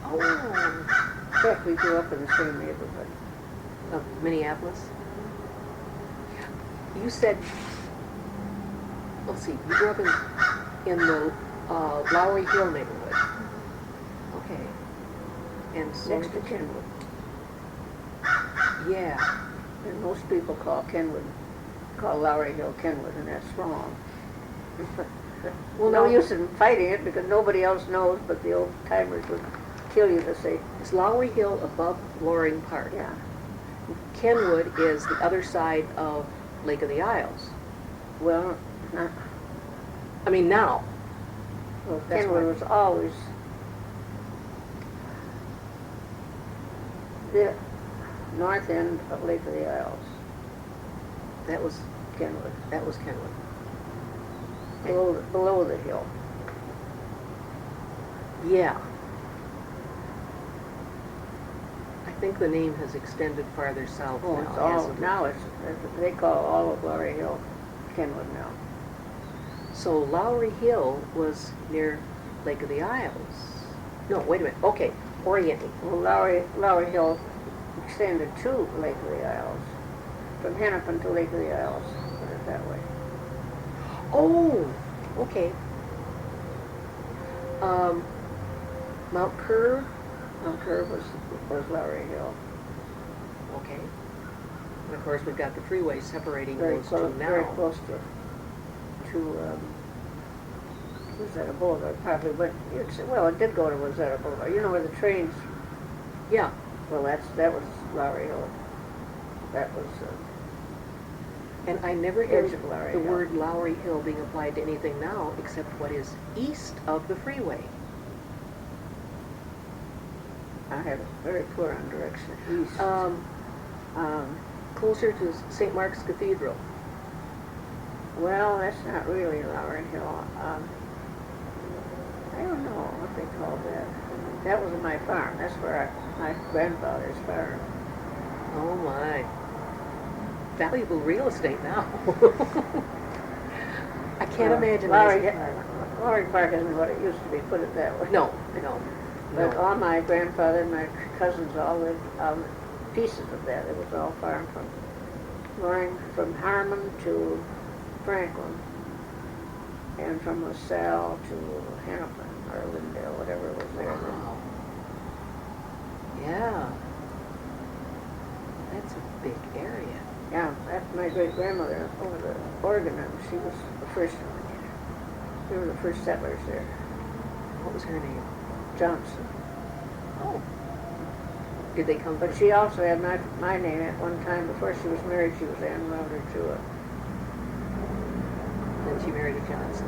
Oh, In fact, we grew up in the same neighborhood. of Minneapolis? You said, let's see, you grew up in the Lowry Hill neighborhood. Okay. And so, Next to Kenwood. yeah. And most people call Lowry Hill Kenwood, and that's wrong. Well, No no. use in fighting it because nobody else knows, but the old timers would kill you to say, Is Lowry Hill above Loring Park? yeah. Kenwood is the other side of Lake of the Isles. Well, not, I mean, now. well That's Kenwood right. was always the north end of Lake of the Isles, That was Kenwood, Kenwood. below the hill. Yeah. I think the name has extended farther south Oh, now. it's all, hasn't it? now they call all of Lowry Hill Kenwood now. So Lowry Hill was near Lake of the Isles. No, wait a minute. Okay, orienting. Well, Lowry Hill extended to Lake of the Isles, from Hennepin to Lake of the Isles, put it that way. Oh, okay. Mount Kerr. Mount Kerr was Lowry Hill. Okay. And of course, we've got the freeway separating Very those close, two now. very close to Rosetta Boulevard, probably, but it did go to Rosetta Boulevard. You know where the trains, Yeah. well, that was Lowry Hill. That was, And I never heard Edge of Lowry the Hill. word Lowry Hill being applied to anything now except what is east of the freeway. I have a very poor on direction east. Closer to St. Mark's Cathedral. Well, that's not really Lowry Hill. I don't know what they call that. That was my farm. That's where my grandfather's farm. Oh my. Valuable real estate now. I can't imagine. Lowry Park isn't what it used to be, put it that way. No. But all my grandfather and my cousins all lived on pieces of that. It was all farm from Harmon to Franklin, and from LaSalle to Hennepin or Lindale, whatever was there then. Wow. Yeah. That's a big area. Yeah, after my great grandmother over the Oregon, she was the first. They were the first settlers there. What was her name? Johnson. Oh. Did they come? But she also had my name at one time. Before she was married, she was Ann Wilder Jewett. Then she married a Johnson.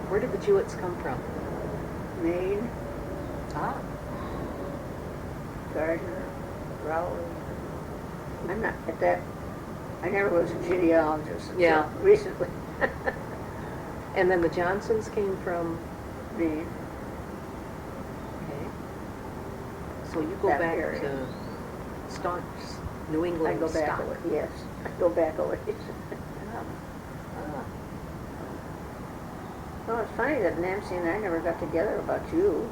Where did the Jewetts come from? Maine. Ah. Gardner, Rowley. I'm not at that. I never was a genealogist until Yeah. recently. And then the Johnsons came from, Maine. okay. So you go That back area. to staunch New I England go back stock. a ways. Yes, I go back a ways. Ah. Well, it's funny that Nancy and I never got together about you.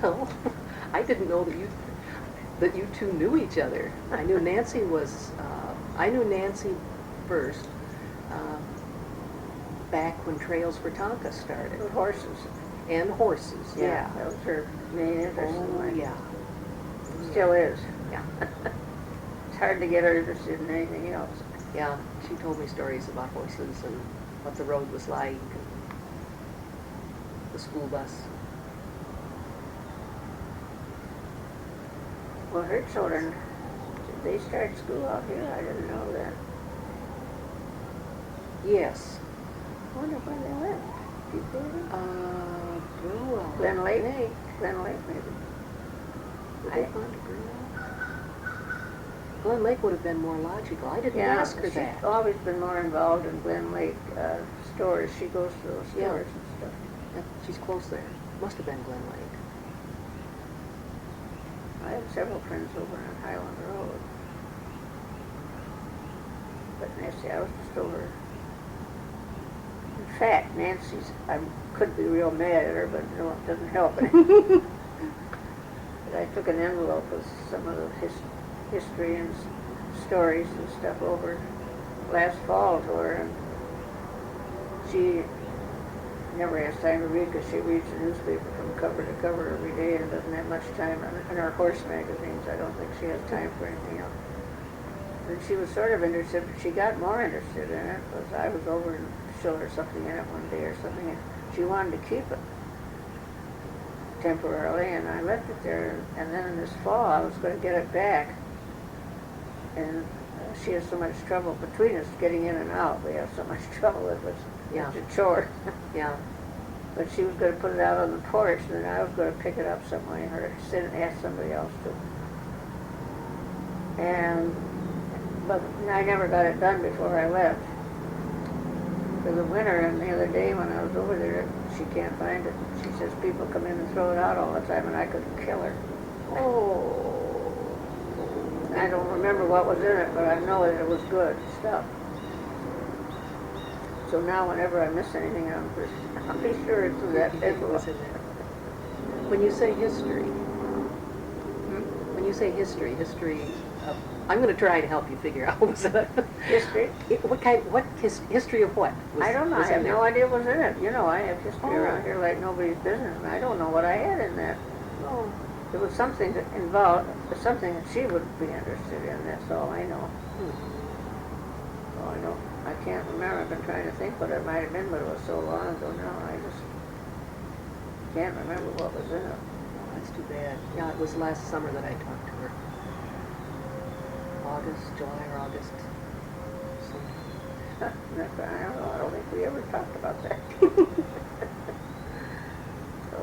Well, I didn't know that you two knew each other. I knew Nancy first, back when Trails for Tonka started. The horses. And horses, yeah. That was her main interest in Oh, life. yeah. Still is. Yeah. It's hard to get her interested in anything else. Yeah, she told me stories about horses and what the road was like, and the school bus. Well, her children, did they start school out here? I didn't know that. Yes. I wonder where they went. Do you think? Brewell. Glen Lake? Hey, Glen Lake, maybe. did they gone to Brewell? Glen Lake would have been more logical. I didn't ask her she's that. always been more involved in Glen Lake stores. She goes to those Yeah. stores and stuff. Yeah, she's close there. Must have been Glen Lake. I have several friends over on Highland Road. But Nancy, I was just over. In fact, Nancy's, I could be real mad at her, but no, it doesn't help any. But I took an envelope with some of the history and stories and stuff over last fall to her, and she never has time to read because she reads the newspaper from cover to cover every day and doesn't have much time in her horse magazines. I don't think she has time for anything else. And she was sort of interested, but she got more interested in it because I was over and showed her something in it one day or something, and she wanted to keep it temporarily, and I left it there. And then in this fall, I was going to get it back, and she has so much trouble between us getting in and out. We have so much trouble. It was Yeah. a chore. Yeah. But she was going to put it out on the porch, and then I was going to pick it up some way, or ask somebody else to. But I never got it done before I left for the winter. And the other day when I was over there, she can't find it. She says people come in and throw it out all the time, and I couldn't kill her. Oh. I don't remember what was in it, but I know that it was good stuff. So now whenever I miss anything, I'll be sure it's in that You think it was envelope. in there? When you say history, I'm going to try to help you figure out what was in it. History? History of what? I don't know. I have no idea what was in it. You know, I have history Oh. around here like nobody's business, and I don't know what I had in that. Oh. It was something that involved, something that she would be interested in. That's all I know. Oh, I know. I can't remember. I've been trying to think what it might have been, but it was so long ago now. I just can't remember what was in it. Oh, that's too bad. Yeah, it was last summer that I talked to her. July or August. So, I don't know. I don't think we ever talked about that. So,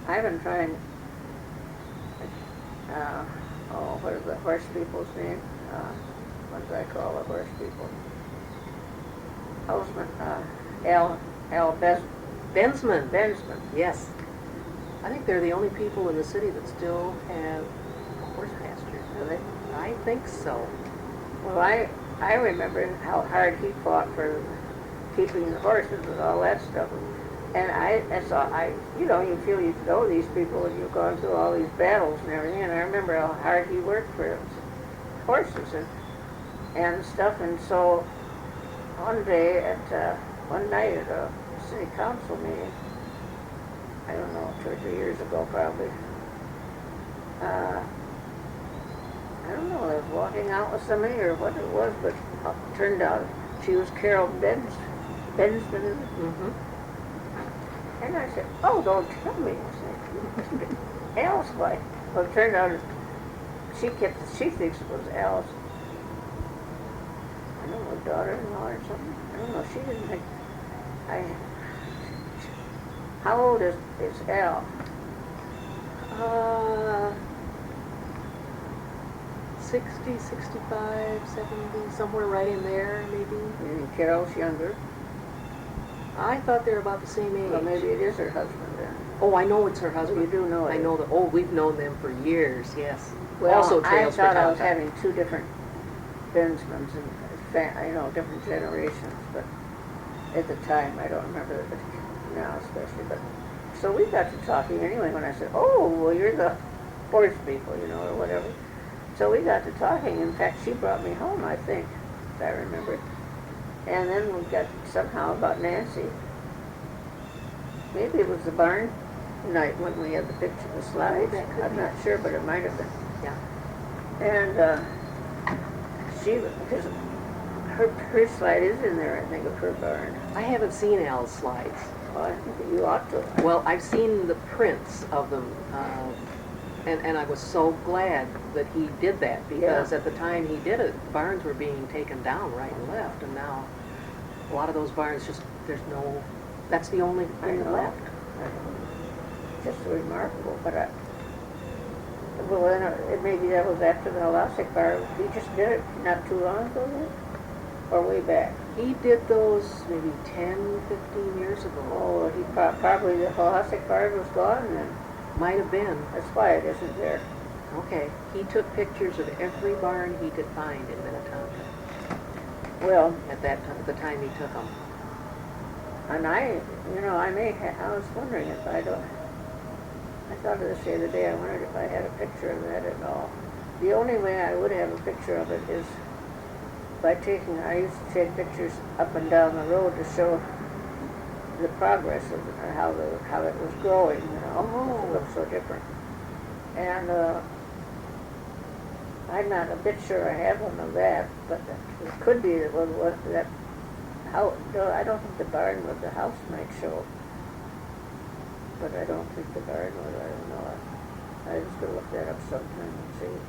I've been trying, what are the horse people's name? What did I call the horse people? Houseman, Bensman. Bensman. Yes. I think they're the only people in the city that still have horse pastures. Really? I think so. Well, I remember how hard he fought for keeping the horses and all that stuff. And you feel you know these people and you've gone through all these battles and everything. And I remember how hard he worked for his horses and stuff. And so one night at a city council meeting, I don't know, 2 or 3 years ago probably, I don't know, I was walking out with somebody or what it was, but it turned out she was Carol Bensman. Mm-hmm. And I said, oh, don't tell me. I said, Alice, why? Well, it turned out she thinks it was Alice. I don't know, daughter-in-law or something. I don't know, she didn't think. How old is Al? Uh, 60, 65, 70, somewhere right in there, maybe. And Carol's younger. I thought they were about the same age. Well, maybe it is her husband then. Oh, I know it's her husband. You do know it. I know that. Oh, we've known them for years, yes. Well, Also I trails for thought I was Tata. having two different Bensmans and different generations, but at the time, I don't remember it now especially, but so we got to talking anyway when I said, oh, well, you're the horse people, or whatever. So we got to talking. In fact, she brought me home, I think, if I remember. And then we got somehow about Nancy. Maybe it was the barn night when we had the picture of the slides. I'm not sure, but it might have been. Yeah. And because her slide is in there, I think, of her barn. I haven't seen Al's slides. Well, I think that you ought to. Well, I've seen the prints of them, and I was so glad that he did that, because at the time he did it, barns were being taken down right and left, and now a lot of those barns that's the only thing left. Just remarkable, but maybe that was after the Holosic bar. He just did it not too long ago then? Or way back? He did those maybe 10, 15 years ago. Oh, he probably the Holosic bar was gone then. Might have been. That's why it isn't there. Okay. He took pictures of every barn he could find in Minnetonka. Well, At the time he took them. and I was wondering if I thought of this the other day. I wondered if I had a picture of that at all. The only way I would have a picture of it is by I used to take pictures up and down the road to show the progress of how it was growing, Oh. It looked so different. And I'm not a bit sure I have one of that, but it could be that I don't think the barn with the house might show, but I don't think the barn would. I don't know. I was going to look that up sometime and see.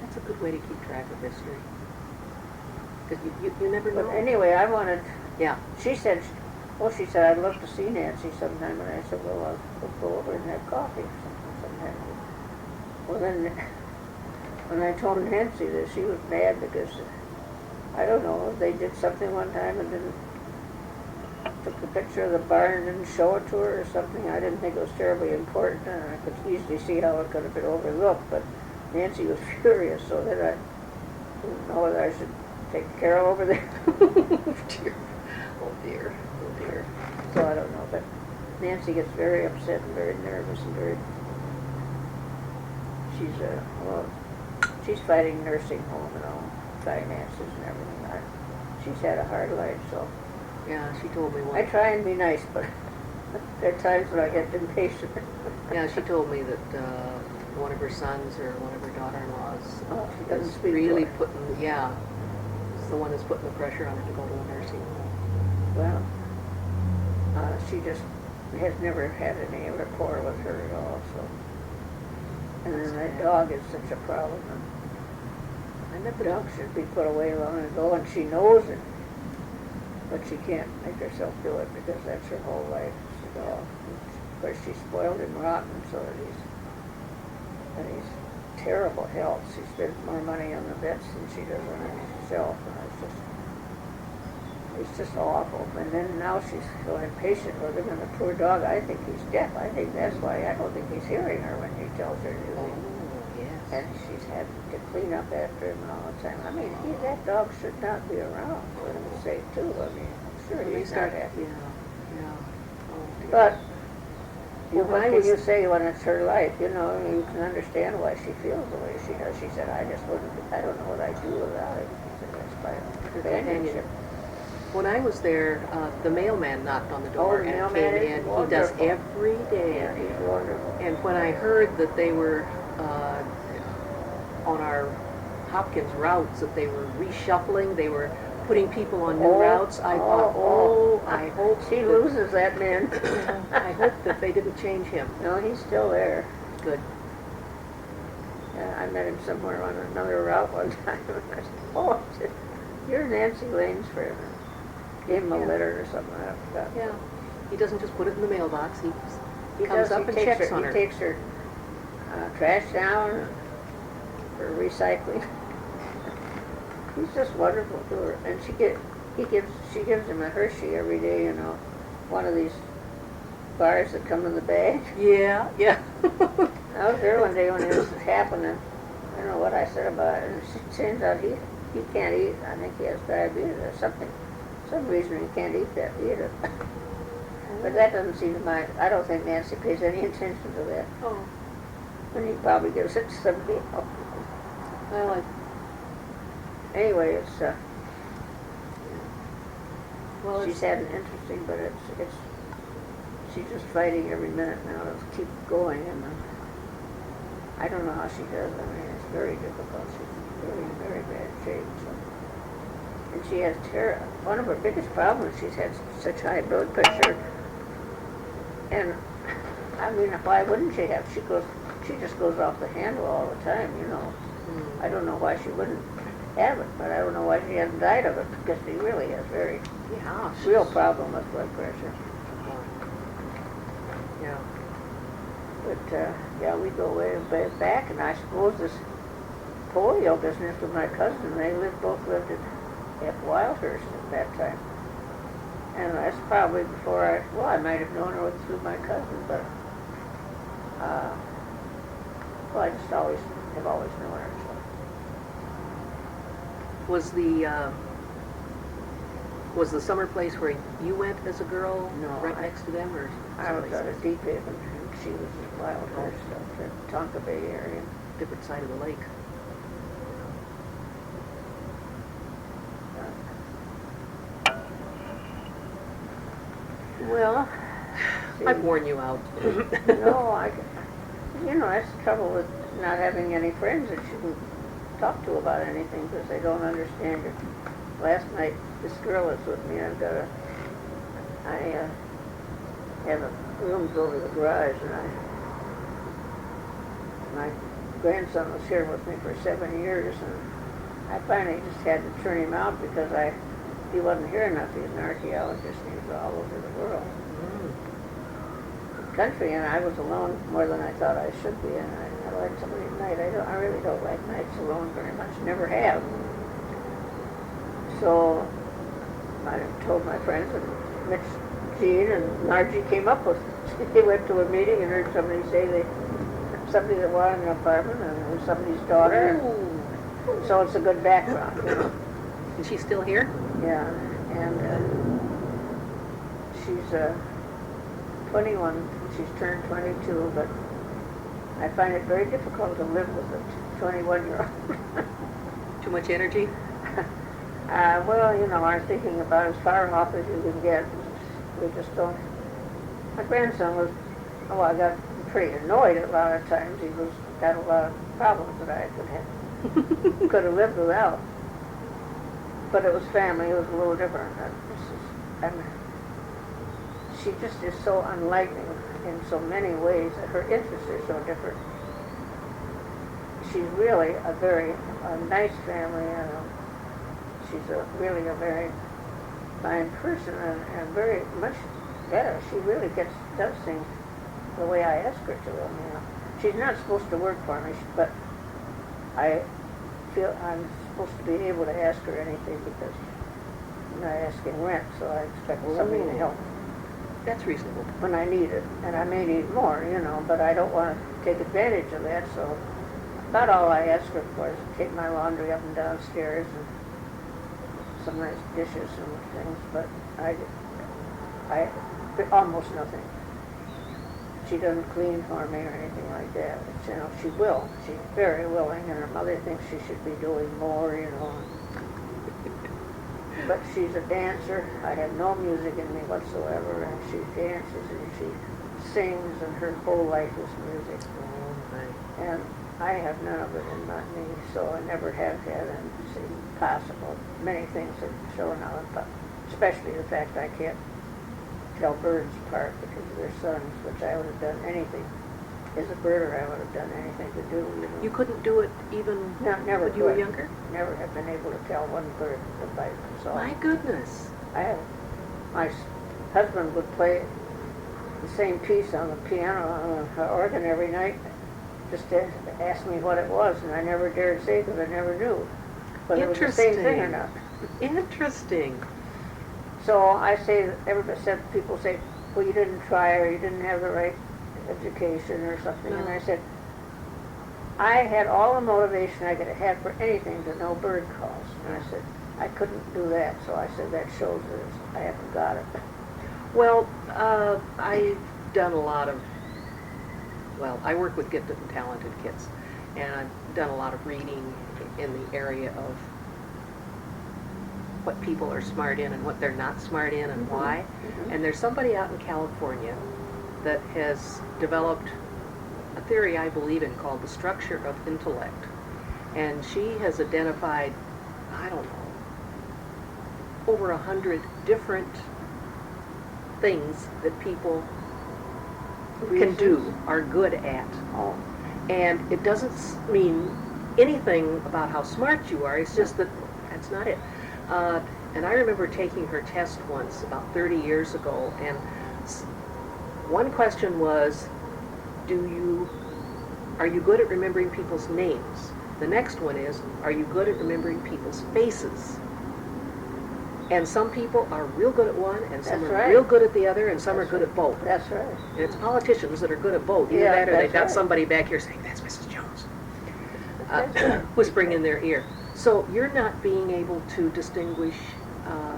That's a good way to keep track of history. Because you never know. But anyway, I wanted. Yeah. She said, I'd love to see Nancy sometime, and I said, well, we'll go over and have coffee or something sometime. Well, then, when I told Nancy that, she was mad because, I don't know, they did something one time and took the picture of the barn and didn't show it to her or something. I didn't think it was terribly important, and I could easily see how it could have been overlooked, but Nancy was furious, so then I didn't know whether I should take Carol over there. Oh dear. So I don't know, but Nancy gets very upset and very nervous and she's fighting nursing home and all, finances and everything. She's had a hard life, so. Yeah, she told me I try and be nice, but there are times when I get impatient. Yeah, she told me that one of her sons or one of her daughter-in-laws She doesn't is speak really to her. it's the one that's putting the pressure on her to go to a nursing home. Well, she just has never had any rapport with her at all, so. And then that dog is such a problem. And the dog should be put away long ago, and she knows it. But she can't make herself do it because that's her whole life, the dog. Of course, she's spoiled and rotten, so that he's terrible health. She spends more money on the vets than she does on herself, and it's just awful. And then now she's so impatient with him, and the poor dog, I think he's deaf. I think that's why I don't think he's hearing her when he tells her to. Oh, yes. And she's had to clean up after him all the time. I mean, that dog should not be around, for his sake, too. I mean, I'm sure he's not happy. Yeah. Oh, dear. But Well, what can you say when it's her life? You can understand why she feels the way she does. She said, I don't know what I'd do without it. She said, that's my companionship. When I was there, the mailman knocked on the door the and mailman came is in. He wonderful. does every day. Yeah, he's wonderful. And when I heard that they were on our Hopkins routes, that they were reshuffling, they were putting people on new routes, I thought, I hope she loses that man. I hope that they didn't change him. No, he's still there. Good. Yeah, I met him somewhere on another route one time, and I said, you're Nancy Lane's friend. Gave him a letter or something, I forgot. Yeah. He doesn't just put it in the mailbox. He comes does, up and takes checks on her. He takes her trash down for recycling. He's just wonderful to her, and she gives him a Hershey every day, you know, one of these bars that come in the bag. Yeah, yeah. I was there one day when it was happening. I don't know what I said about it, and it turns out he can't eat. I think he has diabetes or something. Some reason he can't eat that either. But that doesn't seem to mind. I don't think Nancy pays any attention to that. Oh. And he probably gives it to somebody else. Well, Anyway, it's it's she's had an interesting, but it's she's just fighting every minute now to keep going, and I don't know how she does. I mean, it's very difficult. She's really in very bad shape. So. And she has one of her biggest problems. She's had such high blood pressure, and I mean, why wouldn't she have? She just goes off the handle all the time, you know. I don't know why she wouldn't have it, but I don't know why she hasn't died of it, because she really has very real problem with blood pressure. Yeah. But yeah, we go way back, and I suppose this polio business with my cousin, they both lived at Wildhurst at that time. And that's probably before I might have known her through my cousin, but well, I just have always known her. So. Was the summer place where you went as a girl No, right next to them, or I was someplace out else? of Deep Haven, and she was in Wildhurst, up the Tonka Bay area. Different side of the lake. Well, I've worn you out. no, that's the trouble with not having any friends that you can talk to about anything, because they don't understand you. Last night, this girl that's with me, I have a rooms over the garage, and my grandson was here with me for 7 years, and I finally just had to turn him out because he wasn't here enough. He's an archaeologist, and he was all over the world. Country, and I was alone more than I thought I should be, and I like somebody at night. I really don't like nights alone very much, never have. So I told my friends, and Mitch, Jean, and Margie came up with. They went to a meeting and heard somebody say somebody that wanted an apartment, and it was somebody's daughter. So it's a good background. You know? Is she still here? Yeah, and she's 21. She's turned 22, but I find it very difficult to live with a 21-year-old. Too much energy? Well, you know, I'm thinking about as far off as you can get. We just don't. My grandson was, I got pretty annoyed a lot of times. He got a lot of problems that I could have lived without. But it was family. It was a little different. She just is so unlike me in so many ways that her interests are so different. She's really a very nice family, and she's really a very fine person, and very much better. She really does things the way I ask her to. You know, she's not supposed to work for me, but I feel I'm supposed to be able to ask her anything because I'm not asking rent, so I expect somebody to help. That's reasonable. When I need it, and I may need more, you know, but I don't want to take advantage of that, so about all I ask her for is to take my laundry up and downstairs and some nice dishes and things, but I almost nothing. She doesn't clean for me or anything like that. It's, you know, she will. She's very willing, and her mother thinks she should be doing more, you know. But she's a dancer. I have no music in me whatsoever, and she dances and she sings, and her whole life is music. And I have none of it in me, so I never have had, and it's impossible. Many things have shown how, but especially the fact I can't tell birds apart because of their sons, which I would have done anything. As a birder, I would have done anything to do. You know. You couldn't do it even Never when you were younger? Never have been able to tell one bird by themselves. My goodness. My husband would play the same piece on the piano, on the organ every night, just asked me what it was, and I never dared say because I never knew whether it was the same thing or not. Interesting. So I say, people say, well, you didn't try, or you didn't have the right education or something. No. And I said, I had all the motivation I could have had for anything to know bird calls. And I said, I couldn't do that. So I said, that shows that I haven't got it. Well, I've done a lot of, I work with gifted and talented kids, and I've done a lot of reading in the area of what people are smart in and what they're not smart in and why. And there's somebody out in California that has developed a theory I believe in called the structure of intellect. And she has identified, I don't know, over 100 different things that people can do, are good at. Oh, And it doesn't mean anything about how smart you are, it's just that that's not it. And I remember taking her test once, about 30 years ago, and one question was, are you good at remembering people's names? The next one is, are you good at remembering people's faces? And some people are real good at one, and some are real good at the other, and some are good at both. that's right. And it's politicians that are good at both. Either that or they've got somebody back here saying, that's Mrs. Jones, whispering in their ear. So you're not being able to distinguish.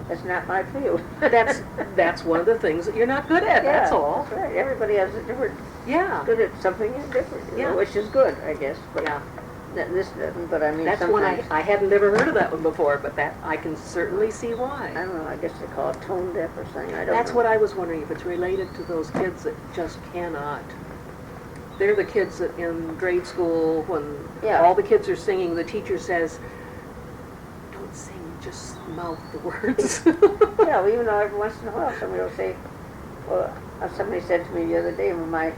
That's not my field. That's one of the things that you're not good at, that's all. That's right. Everybody has a different, Yeah. good at something different, you know, which is good, I guess. But Yeah. this doesn't, but I mean, That's sometimes, one I hadn't never heard of that one before, but that I can certainly see why. I don't know, I guess they call it tone deaf or something, I don't know. That's what I was wondering, if it's related to those kids that just cannot. They're the kids that in grade school, when all the kids are singing, the teacher says, don't sing, just mouth the words. Yeah, well, even though every once in a while somebody will say, well, somebody said to me the other day, when my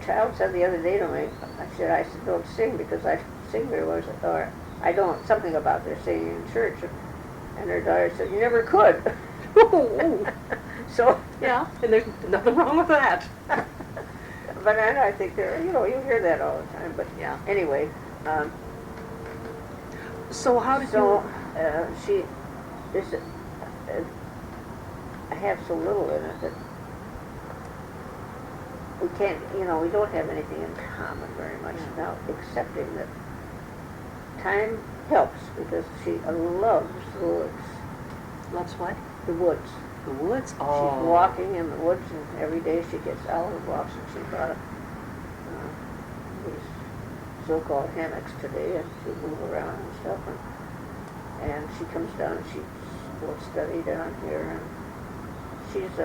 child said the other day to me, I said, don't sing because I sing very well, or I don't, something about their singing in church. And her daughter said, you never could. So, yeah, and there's nothing wrong with that. But I think they're, you hear that all the time, but Yeah. anyway. So how did I have so little in it that we can't, we don't have anything in common very much now, excepting that time helps because she loves the woods. Loves what? The woods. The woods? She's walking in the woods, and every day she gets out and walks, and she bought these so-called hammocks today, and she move around and stuff, and she comes down and she will study down here, and she's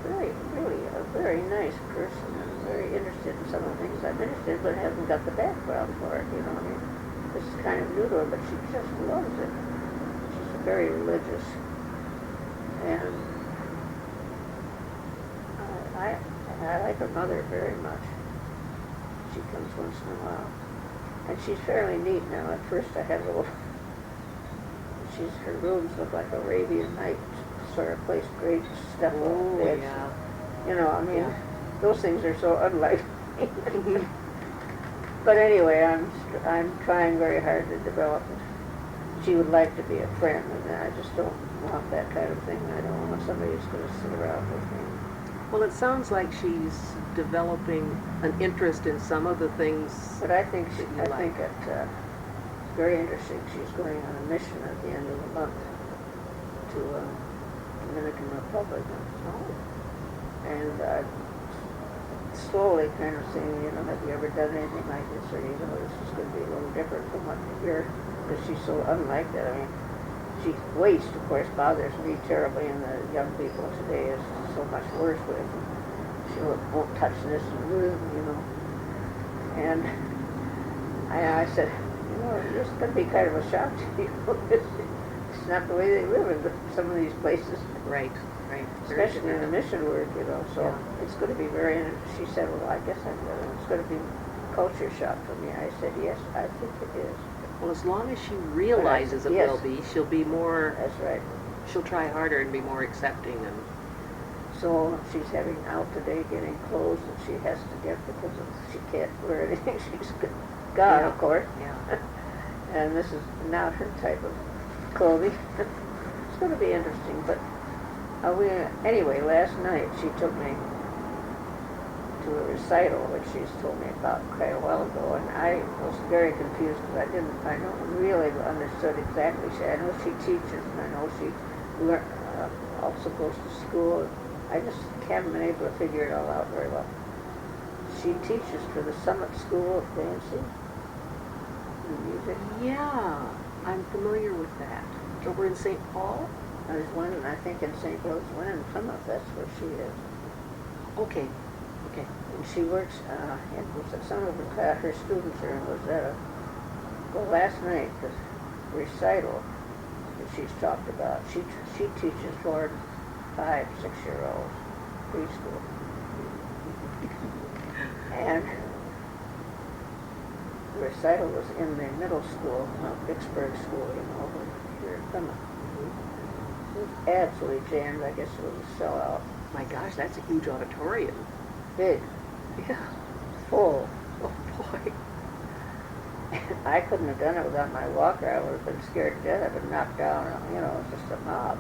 really a very nice person and very interested in some of the things I'm interested in, but hasn't got the background for it, I mean, this is kind of new to her, but she just loves it. She's very religious, and I like her mother very much. She comes once in a while, and she's fairly neat now. At first I had a little, her rooms look like Arabian Nights sort of place, great stuff on the beds. Yeah. I mean, those things are so unlike me. But anyway, I'm trying very hard to develop it. She would like to be a friend, and I just don't want that kind of thing. I don't want somebody who's going to sit around with me. Well, it sounds like she's developing an interest in some of the things. But I think it's very interesting. She's going on a mission at the end of the month to Dominican Republic. And slowly kind of saying, have you ever done anything like this? Or, this is going to be a little different from what you hear, because she's so unlike that. I mean, waste, of course, bothers me terribly, and the young people today is so much worse with. She won't touch this, And I said, this is going to be kind of a shock to you. It's not the way they live in some of these places. Right. Especially in the mission work, so it's going to be very, she said, well, I guess it's going to be culture shock for me. I said, yes, I think it is. Well, as long as she realizes it will be, she'll be more. That's right. She'll try harder and be more accepting. And So she's having out today getting clothes that she has to get because she can't wear anything she's got, of course. Yeah. And this is not her type of clothing. It's going to be interesting, but anyway, last night she took me to a recital, which she's told me about quite a while ago, and I was very confused because I don't really understood exactly. I know she teaches, and I know she also goes to school. I just haven't been able to figure it all out very well. She teaches for the Summit School of Dancing and Music. Yeah, I'm familiar with that. Over in St. Paul? There's one, I think, in St. Louis, one in Plymouth, that's where she is. Okay, okay. And she works, some of her students was at last night, the recital that she's talked about. She teaches 4, 5, 6-year-olds, preschool. And the recital was in the middle school, Vicksburg School, over here in Plymouth. It was absolutely jammed. I guess it was a sellout. My gosh, that's a huge auditorium. Big. Yeah. Full. Oh, boy. I couldn't have done it without my walker. I would have been scared to death. I'd been knocked down. It was just a mob.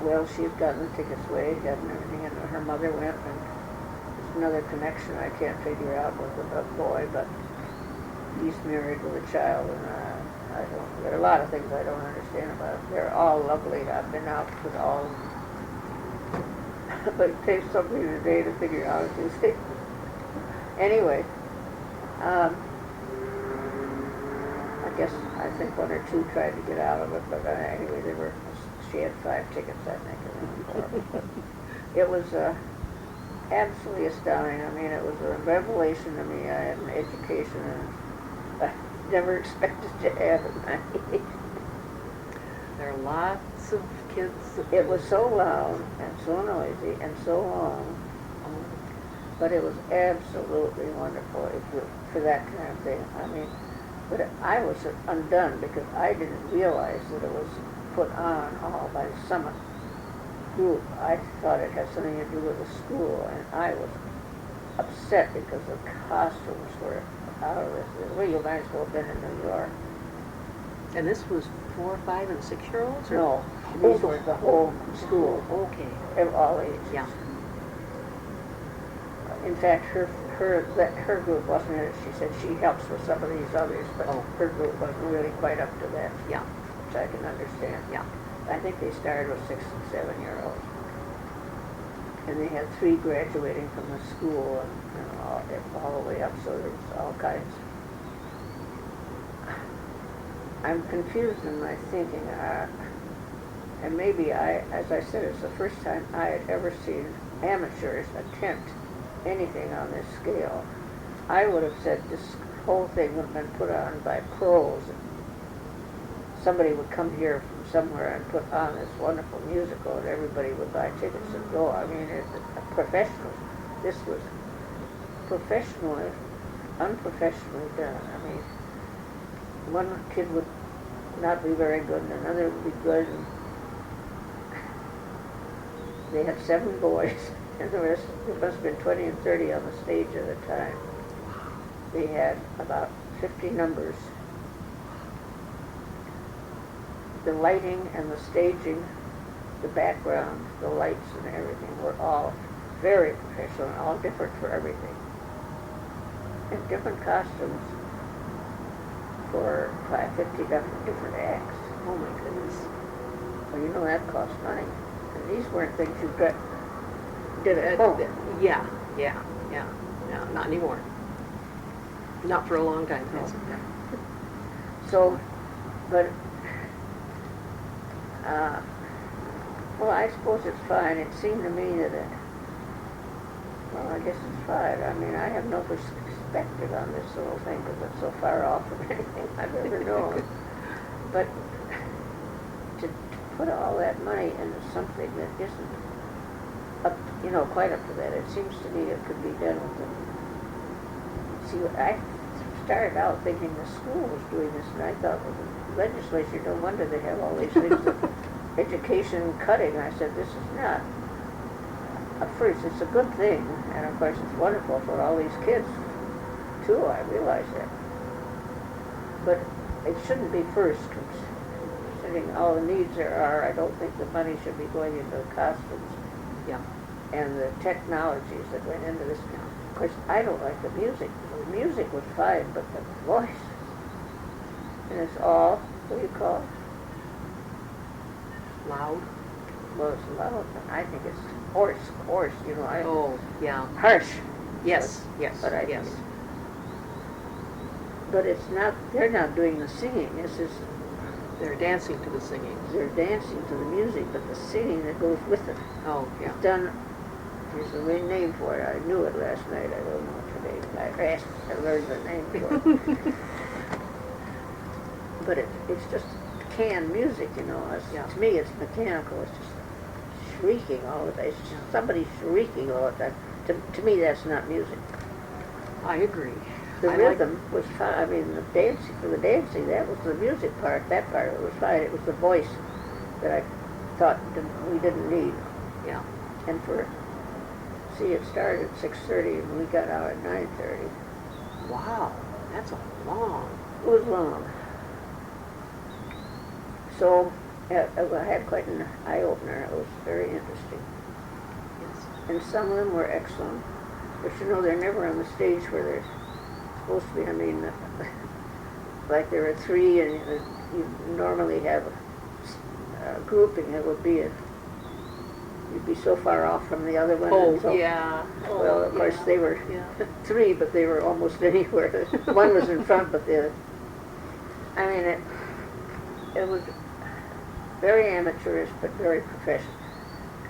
Well, she's gotten the tickets weighed, gotten everything, and her mother went, and there's another connection I can't figure out with a boy, but he's married with a child, and there are a lot of things I don't understand about it. They're all lovely. I've been out with all of them. But it takes something today to figure out a few things. Anyway, I think 1 or 2 tried to get out of it, but anyway, she had 5 tickets, I think. But it was absolutely astounding. I mean, it was a revelation to me. I had an education, and I never expected to have at my age. There are lots of kids. It was so loud and so noisy and so long, but it was absolutely wonderful for that kind of thing. I mean, but I was undone because I didn't realize that it was put on all by the Summit group. I thought it had something to do with the school, and I was upset because the costumes were out of this. Well, you might as well have been in New York. And this was 4, 5, and 6-year-olds? No, these were the whole school. Okay. Of all ages. Yeah. In fact, her group wasn't in it. She said she helps with some of these others, but her group wasn't really quite up to that. Yeah. Which I can understand. Yeah. I think they started with 6 and 7-year-olds. And they had 3 graduating from the school and all the way up, so there was all kinds. I'm confused in my thinking, and maybe as I said, it's the first time I had ever seen amateurs attempt anything on this scale. I would have said this whole thing would have been put on by pros. Somebody would come here from somewhere and put on this wonderful musical, and everybody would buy tickets and go. I mean, it's a professional. This was professionally, unprofessionally done. I mean, one kid would not be very good, and another would be good. And they had 7 boys, and the rest, there must have been 20 and 30 on the stage at a time. They had about 50 numbers. The lighting and the staging, the background, the lights and everything were all very professional and all different for everything. And different costumes for 50 different acts. Oh my goodness. Well, you know that costs money. And these weren't things you did at home. Yeah, not anymore. Not for a long time. No. So, but, well, I suppose it's fine. It seemed to me that well, I guess it's fine. I mean, I have no perspective on this little thing because it's so far off from anything I've ever known. But to put all that money into something that isn't up, quite up to that, it seems to me it could be done with them. See, I started out thinking the school was doing this, and I thought, well, the legislature, no wonder they have all these things that education cutting. I said, this is not, at first, it's a good thing, and of course it's wonderful for all these kids, too, I realize that. But it shouldn't be first, considering all the needs there are. I don't think the money should be going into the costumes. Yeah. And the technologies that went into this. Of course, I don't like the music. The music was fine, but the voice, and it's all, what do you call it? Loud? Well, it's loud, but I think it's hoarse, you know. Oh, yeah. Harsh. Yes, yes, But yes. But it's not, they're not doing the singing. This is, They're dancing to the singing. they're dancing to the music, but the singing that goes with it. Oh, yeah. It's done, there's a name for it. I knew it last night. I don't know today. I learned the name for it. But it's just canned music, you know. Yeah. To me, it's mechanical. It's just shrieking all the time. It's just somebody shrieking all the time. To me, that's not music. I agree. The I rhythm was fine. I mean, the dancing, for the dancing, that was the music part. That part of it was fine. It was the voice that I thought we didn't need. Yeah. And it started at 6:30 and we got out at 9:30. Wow, that's a long. It was long. So I had quite an eye-opener. It was very interesting. Yes. And some of them were excellent. But you know, they're never on the stage where they're supposed to be. I mean, like there are three, and you normally have a grouping. It would be you'd be so far off from the other one. Oh, and so, yeah. Well, of course, they were Yeah. three, but they were almost anywhere. One was in front, but the other. I mean, it was very amateurish, but very professional.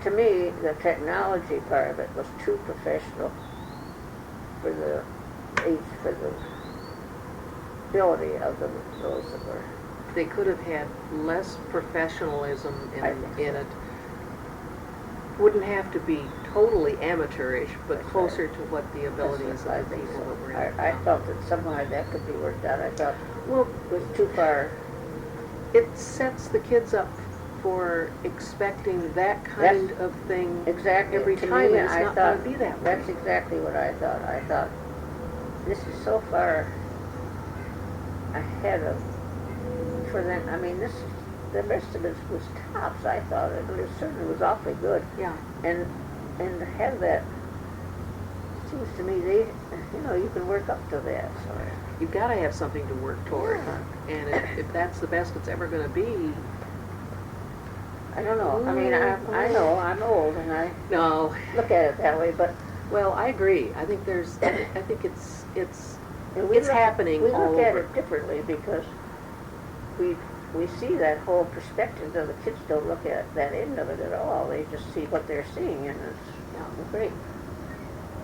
To me, the technology part of it was too professional for the ability of those that were. They could have had less professionalism I think so. in it. Wouldn't have to be totally amateurish, but That's closer right. to what the abilities I of the think people so. that were in it. I felt that somehow that could be worked out. I thought Well, it was too far. it sets the kids up for expecting that kind of thing Exactly. every To time, me, and it's I not thought going to be that way. that's exactly what I thought. I thought this is so far ahead of for them. I mean, the rest of it was tops. I thought it certainly was awfully good. Yeah. And to have that seems to me you can work up to that. So You've got to have something to work toward. Yeah. And if that's the best it's ever going to be, I don't know. I mean, I know I'm old and I no. look at it that way, but Well, I agree. I think it's and It's happening We all look at over. it differently because we see that whole perspective. The kids don't look at that end of it at all. They just see what they're seeing, and it's great.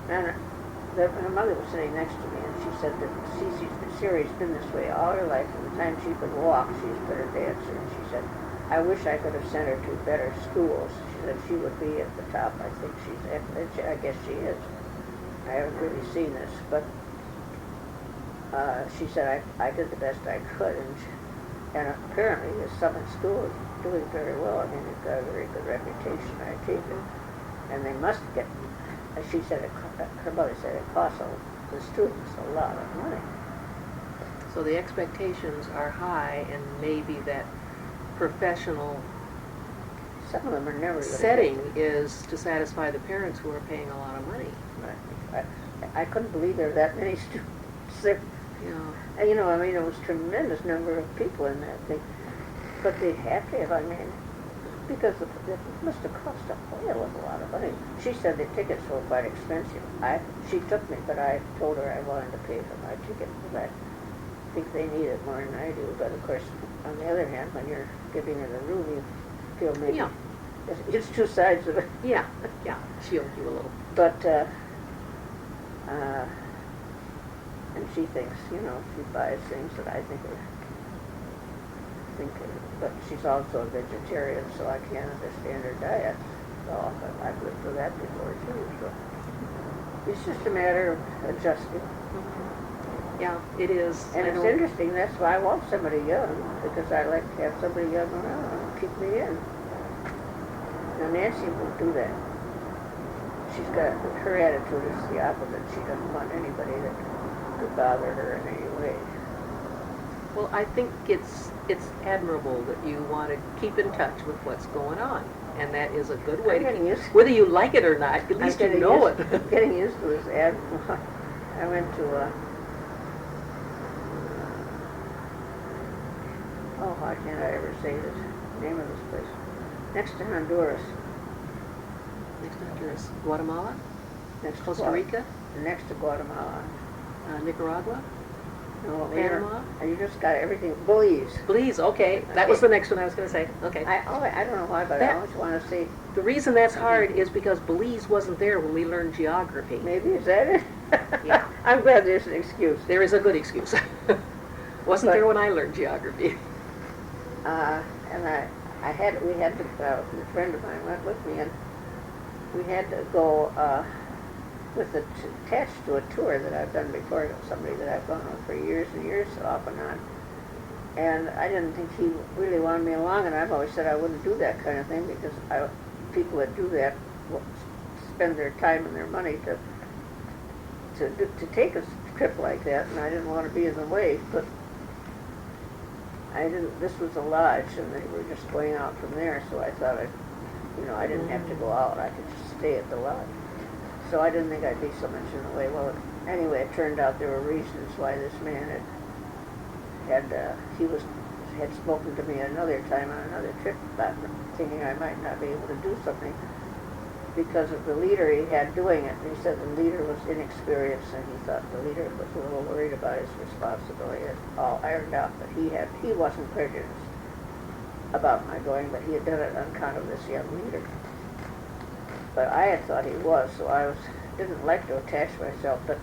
And her mother was sitting next to me, and she said that Siri's been this way all her life. From the time she could walk, she's been a dancer. And she said, I wish I could have sent her to better schools. She said she would be at the top. I think I guess she is. I haven't really seen this, but she said I did the best I could, and apparently the Summit School is doing very well. I mean, they've got a very good reputation, I take it, and they must get. She said her mother said it costs the students a lot of money. so the expectations are high, and maybe that professional Some of them are never going to setting is to satisfy the parents who are paying a lot of money. I couldn't believe there were that many students there. Yeah. And, I mean, it was a tremendous number of people in that thing. But they had to have, I mean, because it must have cost a whale of a lot of money. She said the tickets were quite expensive. She took me, but I told her I wanted to pay for my ticket because I think they need it more than I do. But, of course, on the other hand, when you're giving her the room, you feel maybe Yeah. it's two sides of it. Yeah, shield you a little. But, and she thinks, she buys things that I think but she's also a vegetarian, so I can't understand her diet. So I've lived through that before too. So it's just a matter of adjusting. Yeah, it is. And it's interesting. That's why I want somebody young, because I like to have somebody young around and keep me in. Now Nancy won't do that. She's got, her attitude is the opposite. She doesn't want anybody that could bother her in any way. Well, I think it's admirable that you want to keep in touch with what's going on, and that is a good way I'm to getting used- whether you like it or not, at least you know it. I'm getting used to this admirable. I went to oh, how can't I ever say this name of this place? Next to Honduras. Next to Honduras, Guatemala, Next to Costa Rica, Next to Guatemala. Nicaragua, No, Panama. You just got everything. Belize. Belize. Okay, that was the next one I was going to say. Okay. I don't know why, but I always want to say. The reason that's hard is because Belize wasn't there when we learned geography. Maybe, is that it? Yeah. I'm glad there's an excuse. There is a good excuse. Wasn't there when I learned geography. And we had to, a friend of mine went with me, and we had to go attached to a tour that I've done before, somebody that I've gone on for years and years, off and on. And I didn't think he really wanted me along, and I've always said I wouldn't do that kind of thing because people that do that will spend their time and their money to take a trip like that, and I didn't want to be in the way, but this was a lodge, and they were just going out from there, so I thought I didn't have to go out, I could just stay at the lodge. So I didn't think I'd be so much in the way. Well, anyway, it turned out there were reasons why this man had spoken to me another time on another trip about thinking I might not be able to do something because of the leader he had doing it. And he said the leader was inexperienced, and he thought the leader was a little worried about his responsibility. It all ironed out, but he wasn't prejudiced about my going, but he had done it on account of this young leader. But I had thought he was, so didn't like to attach myself. But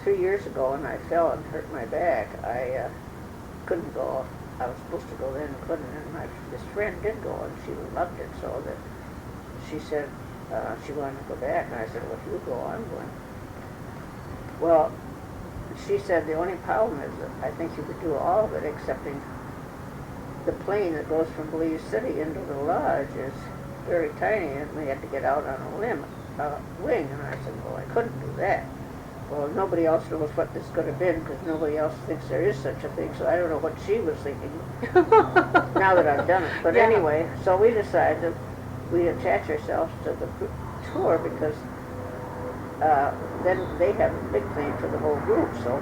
3 years ago, when I fell and hurt my back, I couldn't go. I was supposed to go then and couldn't, and this friend did go, and she loved it so that she said she wanted to go back, and I said, well, if you go, I'm going. Well, she said the only problem is that I think you could do all of it excepting the plane that goes from Belize City into the lodge is very tiny, and we had to get out on a wing, and I said, well, I couldn't do that. Well, nobody else knows what this could have been because nobody else thinks there is such a thing, so I don't know what she was thinking now that I've done it. But yeah. Anyway, so we decided we'd attach ourselves to the tour because then they have a big plane for the whole group, so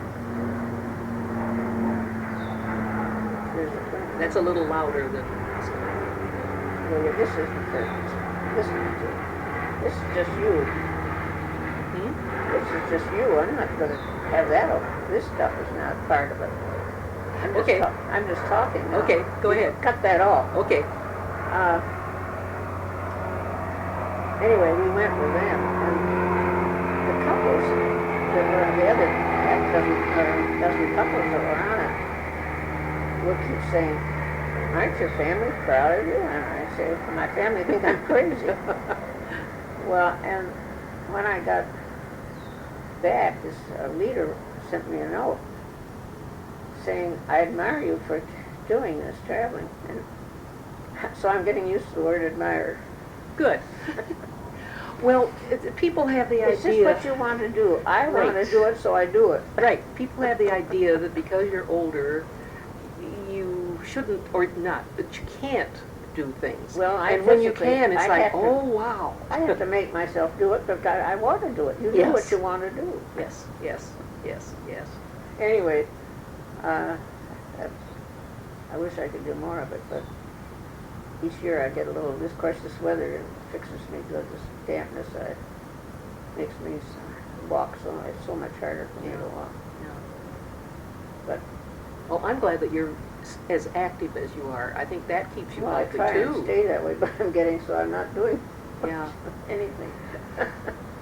there's a plane. That's a little louder than... Well, yeah, this isn't for listening to. This is just you. This is just you. I'm not going to have that over. This stuff is not part of it. I'm just talking now. Okay, go ahead. Cut that off. Okay. Anyway, we went with them, and the couples that were on the other dozen couples that were on it will keep saying, aren't your family proud of you? And I say, my family think I'm crazy. Well, and when I got back, this leader sent me a note saying, I admire you for doing this traveling. And so I'm getting used to the word admire. Good. Well, people have the idea... It's just what you want to do. I want to do it, so I do it. Right. People have the idea that because you're older, you shouldn't, or not, that you can't do things. Well, and when you can, it's like, oh, wow. I have to make myself do it, but I want to do it. You do what you want to do. Yes, yes, yes, yes. Anyway, I wish I could do more of it, but each year I get a little, of course this weather fixes me good, this dampness makes me walk it's so much harder for me to walk. Yeah. But well, I'm glad that you're as active as you are. I think that keeps you healthy too. I try too. and stay that way, but I'm getting so I'm not doing anything.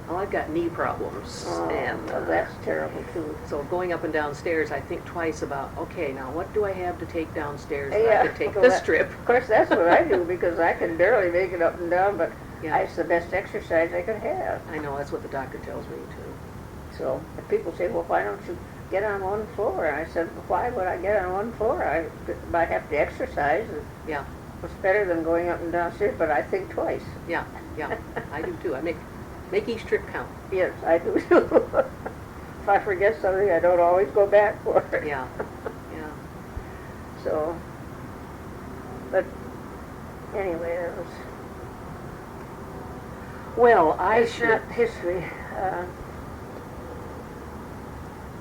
Well, I've got knee problems, and that's terrible too. So going up and down stairs, I think twice about, okay, now what do I have to take downstairs that Yeah. I could take this trip? Of course, that's what I do because I can barely make it up and down, but it's the best exercise I could have. I know, that's what the doctor tells me too. So if people say, well, why don't you get on one floor? And I said, well, why would I get on one floor? I have to exercise. Yeah. It's better than going up and downstairs, but I think twice. Yeah, yeah, I do too. I make each trip count. Yes, I do too. If I forget something, I don't always go back for it. Yeah, yeah. So, but anyway, that was Well, I it's should. not history.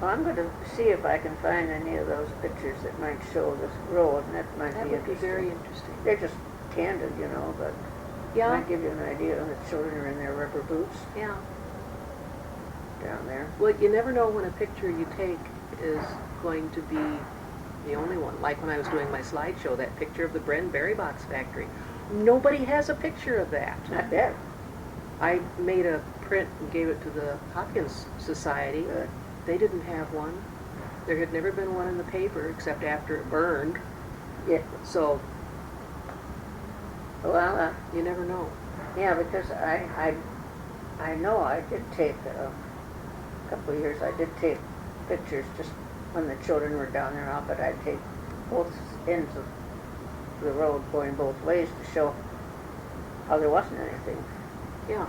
Well, I'm going to see if I can find any of those pictures that might show this road, and that might That be would be interesting. very interesting. They're just candid, you know, but Yeah, might give you an idea. The children are in their rubber boots yeah. down there. Well, you never know when a picture you take is going to be the only one. Like when I was doing my slideshow, that picture of the Bren Berry Box Factory. Nobody has a picture of that. I bet. I made a print and gave it to the Hopkins Society. Good. They didn't have one. There had never been one in the paper except after it burned. Yeah. So Well, you never know. yeah, because I know I did take a couple of years. I did take pictures just when the children were down there off, but I'd take both ends of the road going both ways to show how there wasn't anything. Yeah.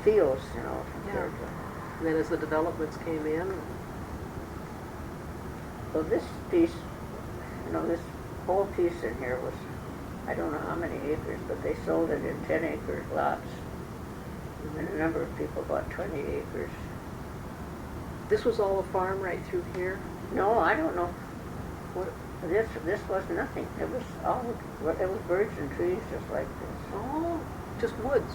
Fields, you know, compared And then as the developments came in, to. So this piece, you know, this whole piece in here was, I don't know how many acres, but they sold it in 10-acre lots. And a number of people bought 20 acres. this was all a farm right through here. No, I don't know. What, this was nothing. It was all, it was birds and trees just like this. Oh, just woods.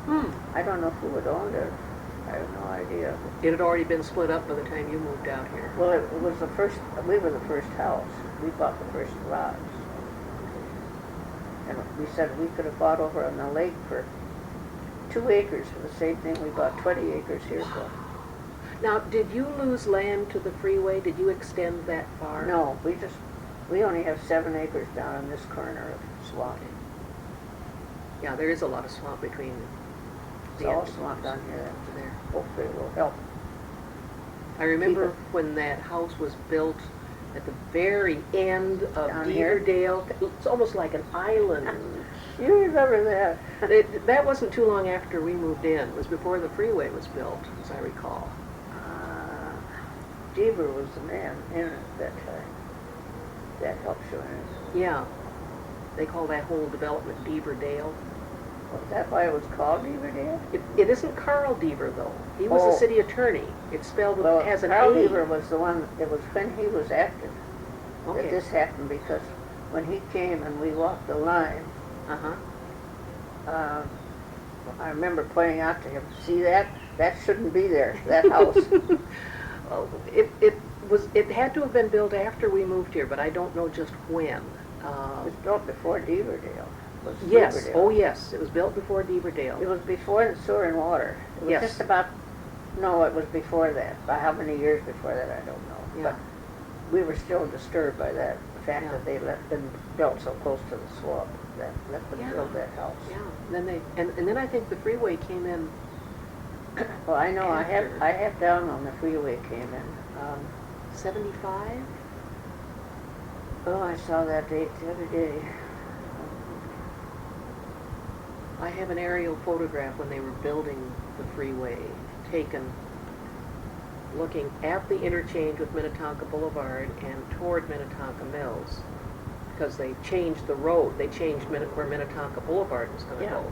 Hmm. I don't know who had owned it. I have no idea. It had already been split up by the time you moved out here. Well, it was the first, we were the first house. We bought the first lots. And we said we could have bought over on the lake for 2 acres for the same thing we bought 20 acres here for. Now, did you lose land to the freeway? Did you extend that far? No, we only have 7 acres down in this corner of swamp. Yeah, there is a lot of swamp between It's the all end swamp down here. to there. Hopefully it will help. I remember Keep when that house was built at the very end of Down here? Beaverdale. It's almost like an island. You remember that? That wasn't too long after we moved in. It was before the freeway was built, as I recall. Deaver was the man in it that time. That helps you in it. Yeah. They call that whole development Beaverdale. Was that why it was called Beaverdale? It isn't Carl Deaver, though. He was Oh. the city attorney. It's spelled with, Well, has an Carl A. Deaver was the one, it was when he was active that Okay. this happened, because when he came and we walked the line, Uh-huh. I remember pointing out to him, see that? That shouldn't be there, that house. Oh, it had to have been built after we moved here, but I don't know just when. It was built before Beaverdale. Was Yes, Beaverdale. oh yes, it was built before It Beaverdale. was before the sewer and water. It was Yes. just about, no, it was before that. By how many years before that, I don't know. Yeah. But we were still disturbed by that, the fact Yeah. that they let them built so close to the swamp, that let them Yeah. build that house. Yeah, and then I think the freeway came in. Well, I know, After. I have down on the freeway came in. 75? Oh, I saw that date the other day. I have an aerial photograph when they were building the freeway, taken looking at the interchange with Minnetonka Boulevard and toward Minnetonka Mills, because they changed the road. They changed where Minnetonka Boulevard was going to Yeah. go.